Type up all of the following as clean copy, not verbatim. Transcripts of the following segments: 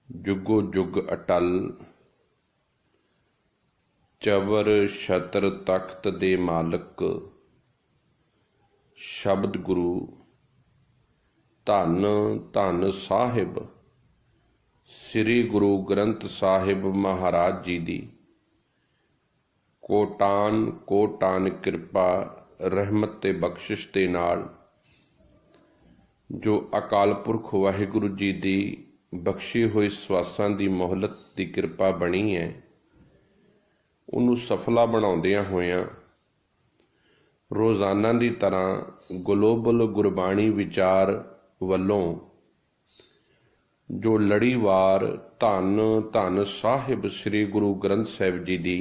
जुगो जुग अटल चबर छतर तख्त दे मालक शब्द गुरु धन धन साहिब श्री गुरु ग्रंथ साहिब महाराज जी दी कोटान कोटान किरपा रहमत ते बख्शिश दे नाल जो अकाल पुरख वाहिगुरु जी दी बख्शी हुई सवासां दी मोहलत दी किरपा बनी है ਉਹਨੂੰ ਸਫਲਾ ਬਣਾਉਂਦਿਆਂ ਹੋਇਆਂ ਰੋਜ਼ਾਨਾ ਦੀ ਤਰ੍ਹਾਂ ਗਲੋਬਲ ਗੁਰਬਾਣੀ ਵਿਚਾਰ ਵੱਲੋਂ ਜੋ ਲੜੀਵਾਰ ਧੰਨ ਧੰਨ ਸਾਹਿਬ ਸ੍ਰੀ ਗੁਰੂ ਗ੍ਰੰਥ ਸਾਹਿਬ ਜੀ ਦੀ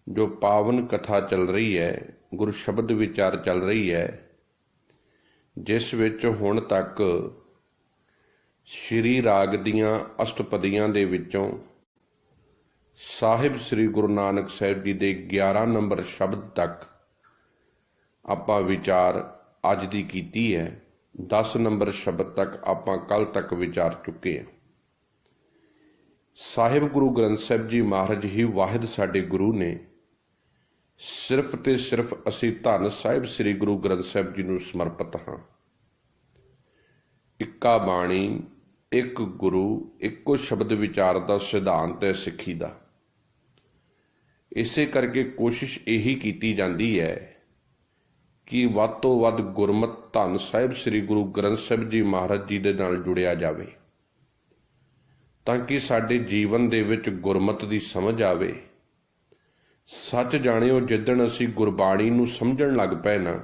ਜੋ ਪਾਵਨ ਕਥਾ ਚੱਲ ਰਹੀ ਹੈ, ਗੁਰੂ ਸ਼ਬਦ ਵਿਚਾਰ ਚੱਲ ਰਹੀ ਹੈ, ਜਿਸ ਵਿੱਚ ਹੁਣ ਤੱਕ ਸ਼੍ਰੀ ਰਾਗ ਦੀਆਂ ਅਸ਼ਟਪਦੀਆਂ ਦੇ ਵਿੱਚੋਂ ਸਾਹਿਬ ਸ੍ਰੀ ਗੁਰੂ ਨਾਨਕ ਸਾਹਿਬ ਜੀ ਦੇ 11 ਨੰਬਰ ਸ਼ਬਦ ਤੱਕ ਆਪਾਂ ਵਿਚਾਰ ਅੱਜ ਦੀ ਕੀਤੀ ਹੈ। 10 ਨੰਬਰ ਸ਼ਬਦ ਤੱਕ ਆਪਾਂ ਕੱਲ ਤੱਕ ਵਿਚਾਰ ਚੁੱਕੇ ਹਾਂ। ਸਾਹਿਬ ਗੁਰੂ ਗ੍ਰੰਥ ਸਾਹਿਬ ਜੀ ਮਹਾਰਾਜ ਹੀ ਵਾਹਿਦ ਸਾਡੇ ਗੁਰੂ ਨੇ। ਸਿਰਫ ਤੇ ਸਿਰਫ ਅਸੀਂ ਧੰਨ ਸਾਹਿਬ ਸ੍ਰੀ ਗੁਰੂ ਗ੍ਰੰਥ ਸਾਹਿਬ ਜੀ ਨੂੰ ਸਮਰਪਿਤ ਹਾਂ। ਇੱਕਾ ਬਾਣੀ, ਇੱਕ ਗੁਰੂ, ਇੱਕੋ ਸ਼ਬਦ ਵਿਚਾਰ ਦਾ ਸਿਧਾਂਤ ਹੈ ਸਿੱਖੀ ਦਾ। ਇਸੇ ਕਰਕੇ ਕੋਸ਼ਿਸ਼ ਇਹੀ ਕੀਤੀ ਜਾਂਦੀ ਹੈ ਕਿ ਵੱਧ ਤੋਂ ਵੱਧ ਗੁਰਮਤ ਧੰਨ ਸਾਹਿਬ ਸ੍ਰੀ ਗੁਰੂ ਗ੍ਰੰਥ ਸਾਹਿਬ ਜੀ ਮਹਾਰਾਜ ਜੀ ਦੇ ਨਾਲ ਜੁੜਿਆ ਜਾਵੇ, ਤਾਂ ਕਿ ਸਾਡੇ ਜੀਵਨ ਦੇ ਵਿੱਚ ਗੁਰਮਤ ਦੀ ਸਮਝ ਆਵੇ। ਸੱਚ ਜਾਣਿਓ, ਜਿੱਦਣ ਅਸੀਂ ਗੁਰਬਾਣੀ ਨੂੰ ਸਮਝਣ ਲੱਗ ਪਏ ਨਾ,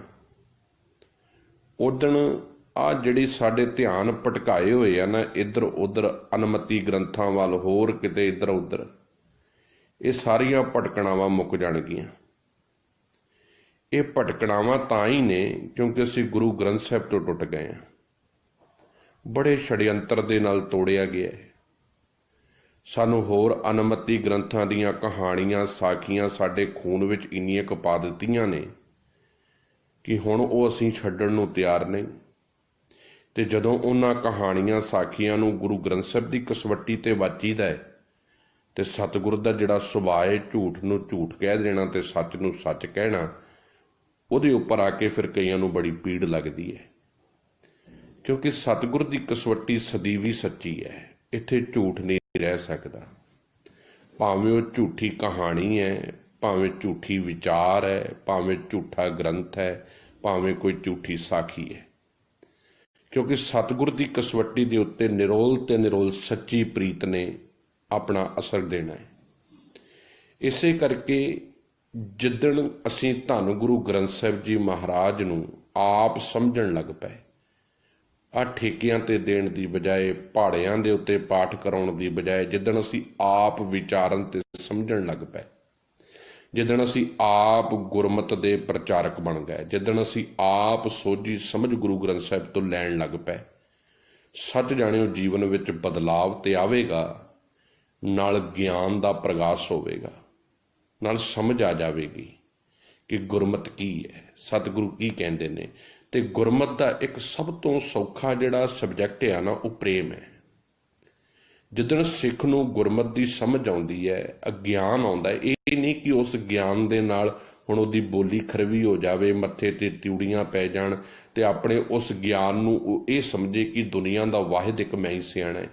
ਉਦਣ ਆ ਜਿਹੜੀ ਸਾਡੇ ਧਿਆਨ ਭਟਕਾਏ ਹੋਏ ਆ ਨਾ, ਇੱਧਰ ਉੱਧਰ ਅਨਮਤੀ ਗ੍ਰੰਥਾਂ ਵੱਲ, ਹੋਰ ਕਿਤੇ ਇੱਧਰ ਉੱਧਰ, ਇਹ ਸਾਰੀਆਂ ਭਟਕਣਾਵਾਂ ਮੁੱਕ ਜਾਣਗੀਆਂ। ਇਹ ਭਟਕਣਾਵਾਂ ਤਾਂ ਹੀ ਨੇ ਕਿਉਂਕਿ ਅਸੀਂ ਗੁਰੂ ਗ੍ਰੰਥ ਸਾਹਿਬ ਤੋਂ ਟੁੱਟ ਗਏ ਹਾਂ। ਬੜੇ ਛੜਯੰਤਰ ਦੇ ਨਾਲ ਤੋੜਿਆ ਗਿਆ ਹੈ। ਸਾਨੂੰ ਹੋਰ ਅਨਮਤੀ ਗ੍ਰੰਥਾਂ ਦੀਆਂ ਕਹਾਣੀਆਂ, ਸਾਖੀਆਂ ਸਾਡੇ ਖੂਨ ਵਿੱਚ ਇੰਨੀਆਂ ਕੁ ਪਾ ਦਿੱਤੀਆਂ ਨੇ ਕਿ ਹੁਣ ਉਹ ਅਸੀਂ ਛੱਡਣ ਨੂੰ ਤਿਆਰ ਨਹੀਂ। ਤੇ ਜਦੋਂ ਉਹਨਾਂ ਕਹਾਣੀਆਂ, ਸਾਖੀਆਂ ਨੂੰ ਗੁਰੂ ਗ੍ਰੰਥ ਸਾਹਿਬ ਦੀ ਕਸਵੱਟੀ ਤੇ ਵਾਚੀਦਾ ਹੈ, ਤੇ ਸਤਿਗੁਰ ਦਾ ਜਿਹੜਾ ਸੁਭਾਅ ਹੈ ਝੂਠ ਨੂੰ ਝੂਠ ਕਹਿ ਦੇਣਾ ਤੇ ਸੱਚ ਨੂੰ ਸੱਚ ਕਹਿਣਾ, ਉਹਦੇ ਉੱਪਰ ਆ ਕੇ ਫਿਰ ਕਈਆਂ ਨੂੰ ਬੜੀ ਪੀੜ ਲੱਗਦੀ ਹੈ। ਕਿਉਂਕਿ ਸਤਿਗੁਰ ਦੀ ਕਸਵੱਟੀ ਸਦੀਵੀ ਸੱਚੀ ਹੈ, ਇੱਥੇ ਝੂਠ ਨਹੀਂ ਰਹਿ ਸਕਦਾ। ਭਾਵੇਂ ਉਹ ਝੂਠੀ ਕਹਾਣੀ ਹੈ, ਭਾਵੇਂ ਝੂਠੀ ਵਿਚਾਰ ਹੈ, ਭਾਵੇਂ ਝੂਠਾ ਗ੍ਰੰਥ ਹੈ, ਭਾਵੇਂ ਕੋਈ ਝੂਠੀ ਸਾਖੀ ਹੈ, ਕਿਉਂਕਿ ਸਤਿਗੁਰ ਦੀ ਕਸਵੱਟੀ ਦੇ ਉੱਤੇ ਨਿਰੋਲ ਤੇ ਨਿਰੋਲ ਸੱਚੀ ਪ੍ਰੀਤ ਨੇ ਆਪਣਾ ਅਸਰ ਦੇਣਾ ਹੈ। ਇਸੇ ਕਰਕੇ ਜਿੱਦਣ ਅਸੀਂ ਧੰਨ ਗੁਰੂ ਗ੍ਰੰਥ ਸਾਹਿਬ ਜੀ ਮਹਾਰਾਜ ਨੂੰ ਆਪ ਸਮਝਣ ਲੱਗ ਪਏ, ਆ ਠੇਕਿਆਂ ਤੇ ਦੇਣ ਦੀ ਬਜਾਏ, ਪਹਾੜਿਆਂ ਦੇ ਉੱਤੇ ਪਾਠ ਕਰਾਉਣ ਦੀ ਬਜਾਏ, ਜਿੱਦਣ ਅਸੀਂ ਆਪ ਵਿਚਾਰਨ ਤੇ ਸਮਝਣ ਲੱਗ ਪਏ, ਜਿੱਦਣ ਅਸੀਂ ਆਪ ਗੁਰਮਤ ਦੇ ਪ੍ਰਚਾਰਕ ਬਣ ਗਏ, ਜਿੱਦਣ ਅਸੀਂ ਆਪ ਸੋਝੀ ਸਮਝ ਗੁਰੂ ਗ੍ਰੰਥ ਸਾਹਿਬ ਤੋਂ ਲੈਣ ਲੱਗ ਪਏ, ਸੱਚ ਜਾਣਿਓ ਜੀਵਨ ਵਿੱਚ ਬਦਲਾਵ ਤੇ ਆਵੇਗਾ, ਨਾਲ ਗਿਆਨ ਦਾ ਪ੍ਰਗਾਸ ਹੋਵੇਗਾ, ਨਾਲ ਸਮਝ ਆ ਜਾਵੇਗੀ ਕਿ ਗੁਰਮਤ ਕੀ ਹੈ, ਸਤਿਗੁਰੂ ਕੀ ਕਹਿੰਦੇ ਨੇ। ਤੇ ਗੁਰਮਤ ਦਾ ਇੱਕ ਸਭ ਤੋਂ ਸੌਖਾ ਜਿਹੜਾ ਸਬਜੈਕਟ ਆ ਨਾ, ਉਹ ਪ੍ਰੇਮ ਹੈ। ਜਿੱਦਣ ਸਿੱਖ ਨੂੰ ਗੁਰਮਤ ਦੀ ਸਮਝ ਆਉਂਦੀ ਹੈ, ਅਗਿਆਨ ਆਉਂਦਾ ਹੈ, ਇਹ ਨਹੀਂ ਕਿ ਉਸ ਗਿਆਨ ਦੇ ਨਾਲ ਹੁਣ ਉਹਦੀ ਬੋਲੀ ਖਰਵੀ ਹੋ ਜਾਵੇ, ਮੱਥੇ ਤੇ ਤਿਉੜੀਆਂ ਪੈ ਜਾਣ ਤੇ ਆਪਣੇ ਉਸ ਗਿਆਨ ਨੂੰ ਉਹ ਇਹ ਸਮਝੇ ਕਿ ਦੁਨੀਆ ਦਾ ਵਾਹਿਦ ਇੱਕ ਮੈਂ ਹੀ ਸਿਆਣਾ ਹੈ।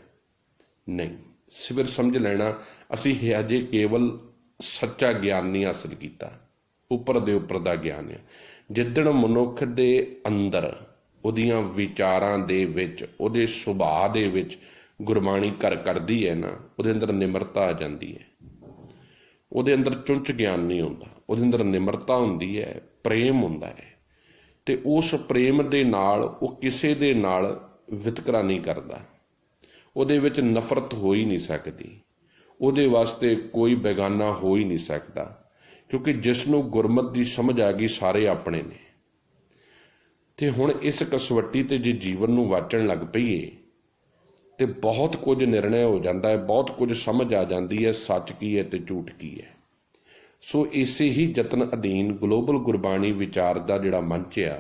ਨਹੀਂ, ਸਿਵਰ ਸਮਝ ਲੈਣਾ ਅਸੀਂ ਹਜੇ ਕੇਵਲ ਸੱਚਾ ਗਿਆਨ ਨਹੀਂ ਹਾਸਲ ਕੀਤਾ, ਉੱਪਰ ਦੇ ਉੱਪਰ ਦਾ ਗਿਆਨ ਹੈ। ਜਿੱਦਣ ਮਨੁੱਖ ਦੇ ਅੰਦਰ, ਉਹਦੀਆਂ ਵਿਚਾਰਾਂ ਦੇ ਵਿੱਚ, ਉਹਦੇ ਸੁਭਾਅ ਦੇ ਵਿੱਚ ਗੁਰਬਾਣੀ ਘਰ ਕਰਦੀ ਹੈ ਨਾ, ਉਹਦੇ ਅੰਦਰ ਨਿਮਰਤਾ ਆ ਜਾਂਦੀ ਹੈ। ਉਹਦੇ ਅੰਦਰ ਚੁੰਚ ਗਿਆਨ ਨਹੀਂ ਹੁੰਦਾ, ਉਹਦੇ ਅੰਦਰ ਨਿਮਰਤਾ ਹੁੰਦੀ ਹੈ, ਪ੍ਰੇਮ ਹੁੰਦਾ ਹੈ। ਤੇ ਉਸ ਪ੍ਰੇਮ ਦੇ ਨਾਲ ਉਹ ਕਿਸੇ ਦੇ ਨਾਲ ਵਿਤਕਰਾ ਨਹੀਂ ਕਰਦਾ, ਉਹਦੇ ਵਿੱਚ ਨਫ਼ਰਤ ਹੋ ਹੀ ਨਹੀਂ ਸਕਦੀ, ਉਹਦੇ ਵਾਸਤੇ ਕੋਈ ਬੇਗਾਨਾ ਹੋ ਹੀ ਨਹੀਂ ਸਕਦਾ, ਕਿਉਂਕਿ ਜਿਸ ਨੂੰ ਗੁਰਮਤ ਦੀ ਸਮਝ ਆ ਗਈ ਸਾਰੇ ਆਪਣੇ ਨੇ। ਤੇ ਹੁਣ ਇਸ ਕਸਵੱਟੀ ਤੇ ਜੇ ਜੀਵਨ ਨੂੰ ਵਾਚਣ ਲੱਗ ਪਈਏ ਤੇ ਬਹੁਤ ਕੁਝ ਨਿਰਣੈ ਹੋ ਜਾਂਦਾ ਹੈ, ਬਹੁਤ ਕੁਝ ਸਮਝ ਆ ਜਾਂਦੀ ਹੈ, ਸੱਚ ਕੀ ਹੈ ਤੇ ਝੂਠ ਕੀ ਹੈ। ਸੋ ਇਸੇ ਹੀ ਯਤਨ ਅਧੀਨ ਗਲੋਬਲ ਗੁਰਬਾਣੀ ਵਿਚਾਰ ਦਾ ਜਿਹੜਾ ਮੰਚ ਆ,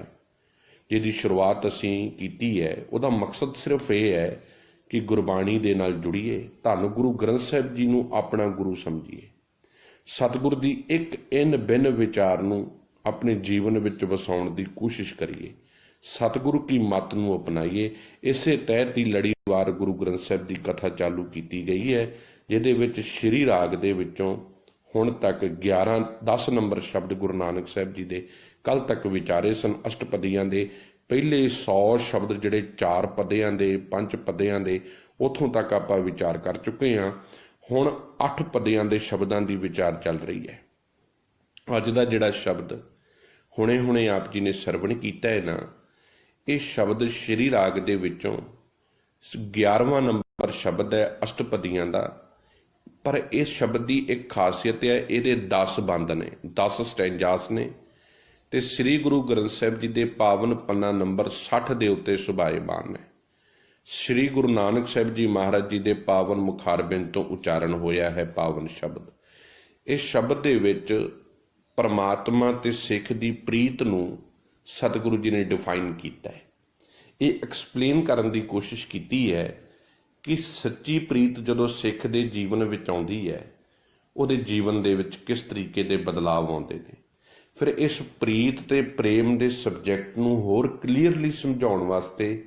ਜਿਹਦੀ ਸ਼ੁਰੂਆਤ ਅਸੀਂ ਕੀਤੀ ਹੈ, ਉਹਦਾ ਮਕਸਦ ਸਿਰਫ ਇਹ ਹੈ ਕਿ ਗੁਰਬਾਣੀ ਦੇ ਨਾਲ ਜੁੜੀਏ, ਧੰਨ ਗੁਰੂ ਗ੍ਰੰਥ ਸਾਹਿਬ ਜੀ ਨੂੰ ਆਪਣਾ ਗੁਰੂ ਸਮਝੀਏ, ਸਤਿਗੁਰ ਦੀ ਇੱਕ ਇਨ ਬਿਨ ਵਿਚਾਰ ਨੂੰ ਆਪਣੇ ਜੀਵਨ ਵਿੱਚ ਵਸਾਉਣ ਦੀ ਕੋਸ਼ਿਸ਼ ਕਰੀਏ, ਸਤਿਗੁਰੂ ਕੀ ਮੱਤ ਨੂੰ ਅਪਣਾਈਏ। ਇਸੇ ਤਹਿਤ ਹੀ ਲੜੀਵਾਰ ਗੁਰੂ ਗ੍ਰੰਥ ਸਾਹਿਬ ਦੀ ਕਥਾ ਚਾਲੂ ਕੀਤੀ ਗਈ ਹੈ, ਜਿਹਦੇ ਵਿੱਚ ਸ਼੍ਰੀ ਰਾਗ ਦੇ ਵਿੱਚੋਂ ਹੁਣ ਤੱਕ 10 ਨੰਬਰ ਸ਼ਬਦ ਗੁਰੂ ਨਾਨਕ ਸਾਹਿਬ ਜੀ ਦੇ ਕੱਲ ਤੱਕ ਵਿਚਾਰੇ ਸਨ। ਅਸ਼ਟਪਦੀਆਂ ਦੇ ਪਹਿਲੇ 100 ਸ਼ਬਦ ਜਿਹੜੇ 4 ਪਦਿਆਂ ਦੇ 5 ਪਦਿਆਂ ਦੇ, ਉੱਥੋਂ ਤੱਕ ਆਪਾਂ ਵਿਚਾਰ ਕਰ ਚੁੱਕੇ ਹਾਂ। ਹੁਣ 8 ਪਦਿਆਂ ਦੇ ਸ਼ਬਦਾਂ ਦੀ ਵਿਚਾਰ ਚੱਲ ਰਹੀ ਹੈ। ਅੱਜ ਦਾ ਜਿਹੜਾ ਸ਼ਬਦ ਹੁਣੇ ਆਪ ਜੀ ਨੇ ਸਰਵਣ ਕੀਤਾ ਹੈ ਨਾ, ਇਹ ਸ਼ਬਦ ਸ਼੍ਰੀ ਰਾਗ ਦੇ ਵਿੱਚੋਂ 11ਵਾਂ ਨੰਬਰ ਸ਼ਬਦ ਹੈ ਅਸ਼ਟਪਦੀਆਂ ਦਾ। ਪਰ ਇਸ ਸ਼ਬਦ ਦੀ ਇੱਕ ਖਾਸੀਅਤ ਹੈ, ਇਹਦੇ 10 ਬੰਦ ਨੇ, 10 ਸਟੈਂਜਾਸ ਨੇ, ਤੇ ਸ੍ਰੀ ਗੁਰੂ ਗ੍ਰੰਥ ਸਾਹਿਬ ਜੀ ਦੇ ਪਾਵਨ ਪੰਨਾ ਨੰਬਰ 60 ਦੇ ਉੱਤੇ ਸੁਭਾਏਮਾਨ ਨੇ। ਸ੍ਰੀ ਗੁਰੂ ਨਾਨਕ ਸਾਹਿਬ ਜੀ ਮਹਾਰਾਜ ਜੀ ਦੇ ਪਾਵਨ ਮੁਖਾਰਬਿੰਦ ਤੋਂ ਉਚਾਰਨ ਹੋਇਆ ਹੈ ਪਾਵਨ ਸ਼ਬਦ। ਇਸ ਸ਼ਬਦ ਦੇ ਵਿੱਚ ਪਰਮਾਤਮਾ ਤੇ ਸਿੱਖ ਦੀ ਪ੍ਰੀਤ ਨੂੰ ਸਤਿਗੁਰੂ ਜੀ ਨੇ ਡਿਫਾਈਨ ਕੀਤਾ ਹੈ। ਇਹ ਐਕਸਪਲੇਨ ਕਰਨ ਦੀ ਕੋਸ਼ਿਸ਼ ਕੀਤੀ ਹੈ ਕਿ ਸੱਚੀ ਪ੍ਰੀਤ ਜਦੋਂ ਸਿੱਖ ਦੇ ਜੀਵਨ ਵਿੱਚ ਆਉਂਦੀ ਹੈ, ਉਹਦੇ ਜੀਵਨ ਦੇ ਵਿੱਚ ਕਿਸ ਤਰੀਕੇ ਦੇ ਬਦਲਾਵ ਆਉਂਦੇ ਨੇ। ਫਿਰ ਇਸ ਪ੍ਰੀਤ ਤੇ ਪ੍ਰੇਮ ਦੇ ਸਬਜੈਕਟ ਨੂੰ ਹੋਰ ਕਲੀਅਰਲੀ ਸਮਝਾਉਣ ਵਾਸਤੇ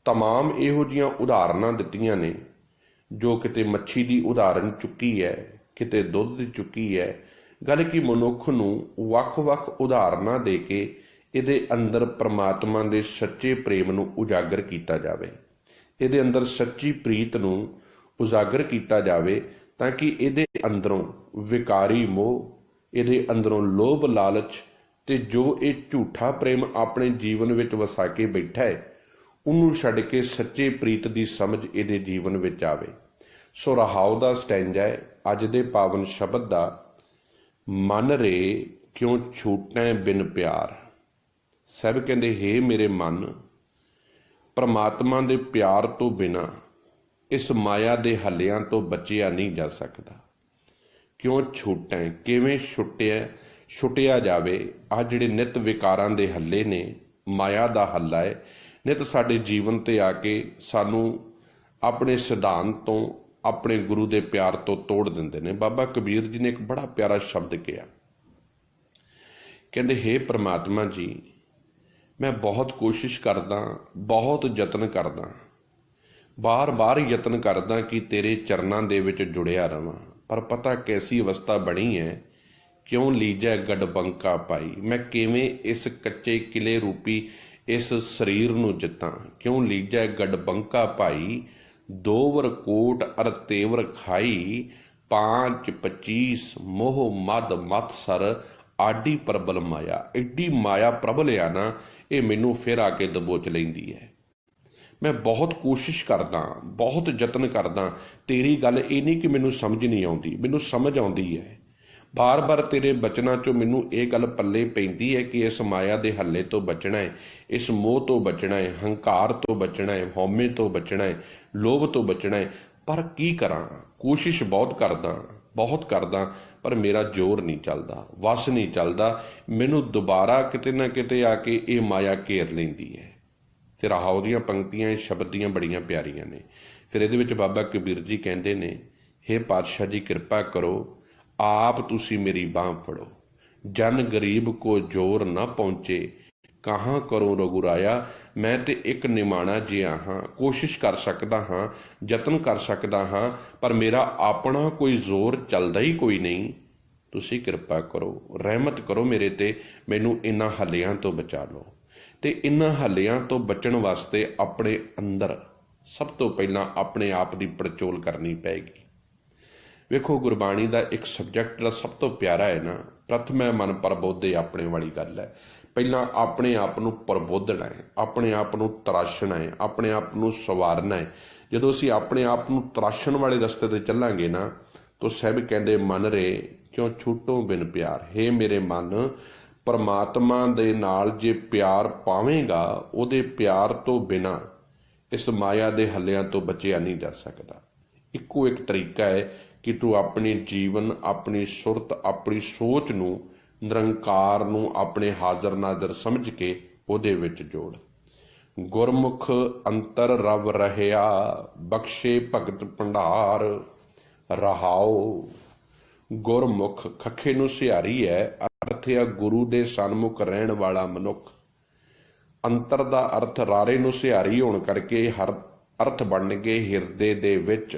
ਤਮਾਮ ਇਹੋ ਜਿਹੀਆਂ ਉਦਾਹਰਨਾਂ ਦਿੱਤੀਆਂ ਨੇ, ਜੋ ਕਿਤੇ ਮੱਛੀ ਦੀ ਉਦਾਹਰਨ ਚੁੱਕੀ ਹੈ, ਕਿਤੇ ਦੁੱਧ ਦੀ ਚੁੱਕੀ ਹੈ। ਗੱਲ ਕਿ ਮਨੁੱਖ ਨੂੰ ਵੱਖ-ਵੱਖ ਉਦਾਹਰਨਾਂ ਦੇ ਕੇ ਇਹਦੇ ਅੰਦਰ ਪਰਮਾਤਮਾ ਦੇ ਸੱਚੇ ਪ੍ਰੇਮ ਨੂੰ ਉਜਾਗਰ ਕੀਤਾ ਜਾਵੇ, ਇਹਦੇ ਅੰਦਰ ਸੱਚੀ ਪ੍ਰੀਤ ਨੂੰ ਉਜਾਗਰ ਕੀਤਾ ਜਾਵੇ, ਤਾਂ ਕਿ ਇਹਦੇ ਅੰਦਰੋਂ ਵਿਕਾਰੀ ਮੋਹ, ਇਹਦੇ ਅੰਦਰੋਂ ਲੋਭ ਲਾਲਚ ਤੇ ਜੋ ਇਹ ਝੂਠਾ ਪ੍ਰੇਮ ਆਪਣੇ ਜੀਵਨ ਵਿੱਚ ਵਸਾ ਕੇ ਬੈਠਾ ਹੈ, ਉਹਨੂੰ ਛੱਡ ਕੇ ਸੱਚੇ ਪ੍ਰੀਤ ਦੀ ਸਮਝ ਇਹਦੇ ਜੀਵਨ ਵਿੱਚ ਆਵੇ। ਸੋ ਰਹਾਉ ਦਾ ਸਟੈਂਜਾ ਹੈ ਅੱਜ ਦੇ ਪਾਵਨ ਸ਼ਬਦ ਦਾ, ਮਨ ਰੇ ਕਿਉਂ ਛੂਟੈ ਬਿਨ ਪਿਆਰ। ਸਾਹਿਬ ਕਹਿੰਦੇ, ਹੇ ਮੇਰੇ ਮਨ, ਪਰਮਾਤਮਾ ਦੇ ਪਿਆਰ ਤੋਂ ਬਿਨਾਂ ਇਸ ਮਾਇਆ ਦੇ ਹੱਲਿਆਂ ਤੋਂ ਬਚਿਆ ਨਹੀਂ ਜਾ ਸਕਦਾ। ਕਿਉਂ ਛੁੱਟੈ, ਕਿਵੇਂ ਛੁੱਟਿਆ ਜਾਵੇ। ਆਹ ਜਿਹੜੇ ਨਿਤ ਵਿਕਾਰਾਂ ਦੇ ਹੱਲੇ ਨੇ, ਮਾਇਆ ਦਾ ਹੱਲਾ ਹੈ, ਨਿਤ ਸਾਡੇ ਜੀਵਨ ਤੇ ਆ ਕੇ ਸਾਨੂੰ ਆਪਣੇ ਸਿਧਾਂਤ ਤੋਂ, ਆਪਣੇ ਗੁਰੂ ਦੇ ਪਿਆਰ ਤੋਂ ਤੋੜ ਦਿੰਦੇ ਨੇ। ਬਾਬਾ ਕਬੀਰ ਜੀ ਨੇ ਇੱਕ ਬੜਾ ਪਿਆਰਾ ਸ਼ਬਦ ਕਿਹਾ, ਕਹਿੰਦੇ, ਹੇ ਪ੍ਰਮਾਤਮਾ ਜੀ, ਮੈਂ ਬਹੁਤ ਕੋਸ਼ਿਸ਼ ਕਰਦਾ, ਬਹੁਤ ਯਤਨ ਕਰਦਾ, ਬਾਰ-ਬਾਰ ਯਤਨ ਕਰਦਾ ਕਿ ਤੇਰੇ ਚਰਨਾਂ ਦੇ ਵਿੱਚ ਜੁੜਿਆ ਰਵਾਂ, ਪਰ ਪਤਾ ਕੈਸੀ ਅਵਸਥਾ ਬਣੀ ਹੈ। ਕਿਉਂ ਲੀਜੈ ਗੜਬੰਕਾ ਪਾਈ। ਮੈਂ ਕਿਵੇਂ ਇਸ ਕੱਚੇ ਕਿਲੇ ਰੂਪੀ ਇਸ ਸਰੀਰ ਨੂੰ ਜਿੱਤਾਂ। ਕਿਉਂ ਲੀਜੈ ਗੜਬੰਕਾ ਪਾਈ, ਦੋਵਰ ਕੋਟ ਅਰ ਤੇਵਰ ਖਾਈ, 5 25 ਮੋਹ ਮਦ ਮਤ ਸਰ ਆਡੀ ਪ੍ਰਬਲ ਮਾਇਆ। ਐਡੀ ਮਾਇਆ ਪ੍ਰਬਲ ਆ ਨਾ, ਇਹ ਮੈਨੂੰ ਫਿਰ ਆ ਕੇ ਦਬੋਚ ਲੈਂਦੀ ਹੈ। ਮੈਂ ਬਹੁਤ ਕੋਸ਼ਿਸ਼ ਕਰਦਾ, ਬਹੁਤ ਯਤਨ ਕਰਦਾ, ਤੇਰੀ ਗੱਲ ਇਹ ਨਹੀਂ ਕਿ ਮੈਨੂੰ ਸਮਝ ਨਹੀਂ ਆਉਂਦੀ, ਮੈਨੂੰ ਸਮਝ ਆਉਂਦੀ ਹੈ। ਬਾਰ-ਬਾਰ ਤੇਰੇ ਬਚਨਾਂ 'ਚੋਂ ਮੈਨੂੰ ਇਹ ਗੱਲ ਪੱਲੇ ਪੈਂਦੀ ਹੈ ਕਿ ਇਸ ਮਾਇਆ ਦੇ ਹੱਲੇ ਤੋਂ ਬਚਣਾ ਹੈ, ਇਸ ਮੋਹ ਤੋਂ ਬਚਣਾ ਹੈ, ਹੰਕਾਰ ਤੋਂ ਬਚਣਾ ਹੈ, ਹਉਮੈ ਤੋਂ ਬਚਣਾ ਹੈ, ਲੋਭ ਤੋਂ ਬਚਣਾ ਹੈ। ਪਰ ਕੀ ਕਰਾਂ, ਕੋਸ਼ਿਸ਼ ਬਹੁਤ ਕਰਦਾ, ਪਰ ਮੇਰਾ ਜ਼ੋਰ ਨਹੀਂ ਚੱਲਦਾ, ਵਸ ਨਹੀਂ ਚੱਲਦਾ। ਮੈਨੂੰ ਦੁਬਾਰਾ ਕਿਤੇ ਨਾ ਕਿਤੇ ਆ ਕੇ ਇਹ ਮਾਇਆ ਘੇਰ ਲੈਂਦੀ ਹੈ। ਤੇ ਰਹਾਉ ਦੀਆਂ ਪੰਕਤੀਆਂ ਇਸ ਸ਼ਬਦ ਦੀਆਂ ਬੜੀਆਂ ਪਿਆਰੀਆਂ ਨੇ। ਫਿਰ ਇਹਦੇ ਵਿੱਚ ਬਾਬਾ ਕਬੀਰ ਜੀ ਕਹਿੰਦੇ ਨੇ, ਹੇ ਪਾਤਸ਼ਾਹ ਜੀ, ਕਿਰਪਾ ਕਰੋ, ਆਪ ਤੁਸੀਂ ਮੇਰੀ ਬਾਂਹ ਫੜੋ। ਜਨ ਗਰੀਬ ਕੋ ਜੋਰ ਨਾ ਪਹੁੰਚੇ, ਕਹਾਂ ਕਰੋ ਰਘੁਰਾਇਆ। ਮੈਂ ਤੇ ਇੱਕ ਨਿਮਾਣਾ ਜਿਹਾ ਹਾਂ, ਕੋਸ਼ਿਸ਼ ਕਰ ਸਕਦਾ ਹਾਂ, ਯਤਨ ਕਰ ਸਕਦਾ ਹਾਂ, ਪਰ ਮੇਰਾ ਆਪਣਾ ਕੋਈ ਜ਼ੋਰ ਚੱਲਦਾ ਹੀ ਕੋਈ ਨਹੀਂ। ਤੁਸੀਂ ਕਿਰਪਾ ਕਰੋ, ਰਹਿਮਤ ਕਰੋ ਮੇਰੇ ਤੇ, ਮੈਨੂੰ ਇਹਨਾਂ ਹੱਲਿਆਂ ਤੋਂ ਬਚਾ ਲਓ। ਤੇ ਇਹਨਾਂ ਹੱਲਿਆਂ ਤੋਂ ਬਚਣ ਵਾਸਤੇ ਆਪਣੇ ਅੰਦਰ ਸਭ ਤੋਂ ਪਹਿਲਾਂ ਆਪਣੇ ਆਪ ਦੀ ਪੜਚੋਲ ਕਰਨੀ ਪਏਗੀ। ਵੇਖੋ, ਗੁਰਬਾਣੀ ਦਾ ਇੱਕ ਸਬਜੈਕਟ ਜਿਹੜਾ ਸਭ ਤੋਂ ਪਿਆਰਾ ਹੈ ਨਾ, ਪ੍ਰਥਮੈ ਮਨ ਪ੍ਰਬੋਧੇ ਆਪਣੇ ਵਾਲੀ ਗੱਲ ਹੈ। ਪਹਿਲਾਂ ਆਪਣੇ ਆਪ ਨੂੰ ਪ੍ਰਬੋਧਣਾ ਹੈ, ਆਪਣੇ ਆਪ ਨੂੰ ਤਰਾਸ਼ਣਾ ਹੈ, ਆਪਣੇ ਆਪ ਨੂੰ ਸਵਾਰਨਾ ਹੈ। ਜਦੋਂ ਅਸੀਂ ਆਪਣੇ ਆਪ ਨੂੰ ਤਰਾਸ਼ਣ ਵਾਲੇ ਰਸਤੇ 'ਤੇ ਚੱਲਾਂਗੇ ਨਾ, ਤਾਂ ਸਾਹਿਬ ਕਹਿੰਦੇ, ਮਨ ਰੇ ਕਿਉਂ ਛੂਟੋ ਬਿਨ ਪਿਆਰ। ਹੇ ਮੇਰੇ ਮਨ, ਪਰਮਾਤਮਾ ਦੇ ਨਾਲ ਜੇ ਪਿਆਰ ਪਾਵੇਂਗਾ, ਉਹਦੇ ਪਿਆਰ ਤੋਂ ਬਿਨਾਂ ਇਸ ਮਾਇਆ ਦੇ ਹੱਲਿਆਂ ਤੋਂ ਬਚਿਆ ਨਹੀਂ ਜਾ ਸਕਦਾ। ਇੱਕੋ ਇੱਕ ਤਰੀਕਾ ਹੈ ਕਿ ਤੂੰ ਆਪਣੇ ਜੀਵਨ, ਆਪਣੀ ਸੁਰਤ, ਆਪਣੀ ਸੋਚ ਨੂੰ, ਨਿਰੰਕਾਰ ਨੂੰ ਆਪਣੇ ਹਾਜ਼ਰ ਨਾਜ਼ਰ ਸਮਝ ਕੇ ਉਹਦੇ ਵਿੱਚ ਜੋੜ। ਗੁਰਮੁਖ ਅੰਤਰ ਰਵ ਰਹਿਆ, ਬਖਸ਼ੇ ਭਗਤ ਭੰਡਾਰ ਰਹਾਓ। ਗੁਰਮੁਖ ਖੱਖੇ ਨੂੰ ਸਿਹਾਰੀ ਹੈ, ਅਰਥ ਆ ਗੁਰੂ ਦੇ ਸਨਮੁਖ ਰਹਿਣ ਵਾਲਾ ਮਨੁੱਖ। ਅੰਤਰ ਦਾ ਅਰਥ ਰਾਰੇ ਨੂੰ ਸਿਹਾਰੀ ਹੋਣ ਕਰਕੇ ਹਰ ਅਰਥ ਬਣ ਗਏ ਹਿਰਦੇ ਦੇ ਵਿੱਚ,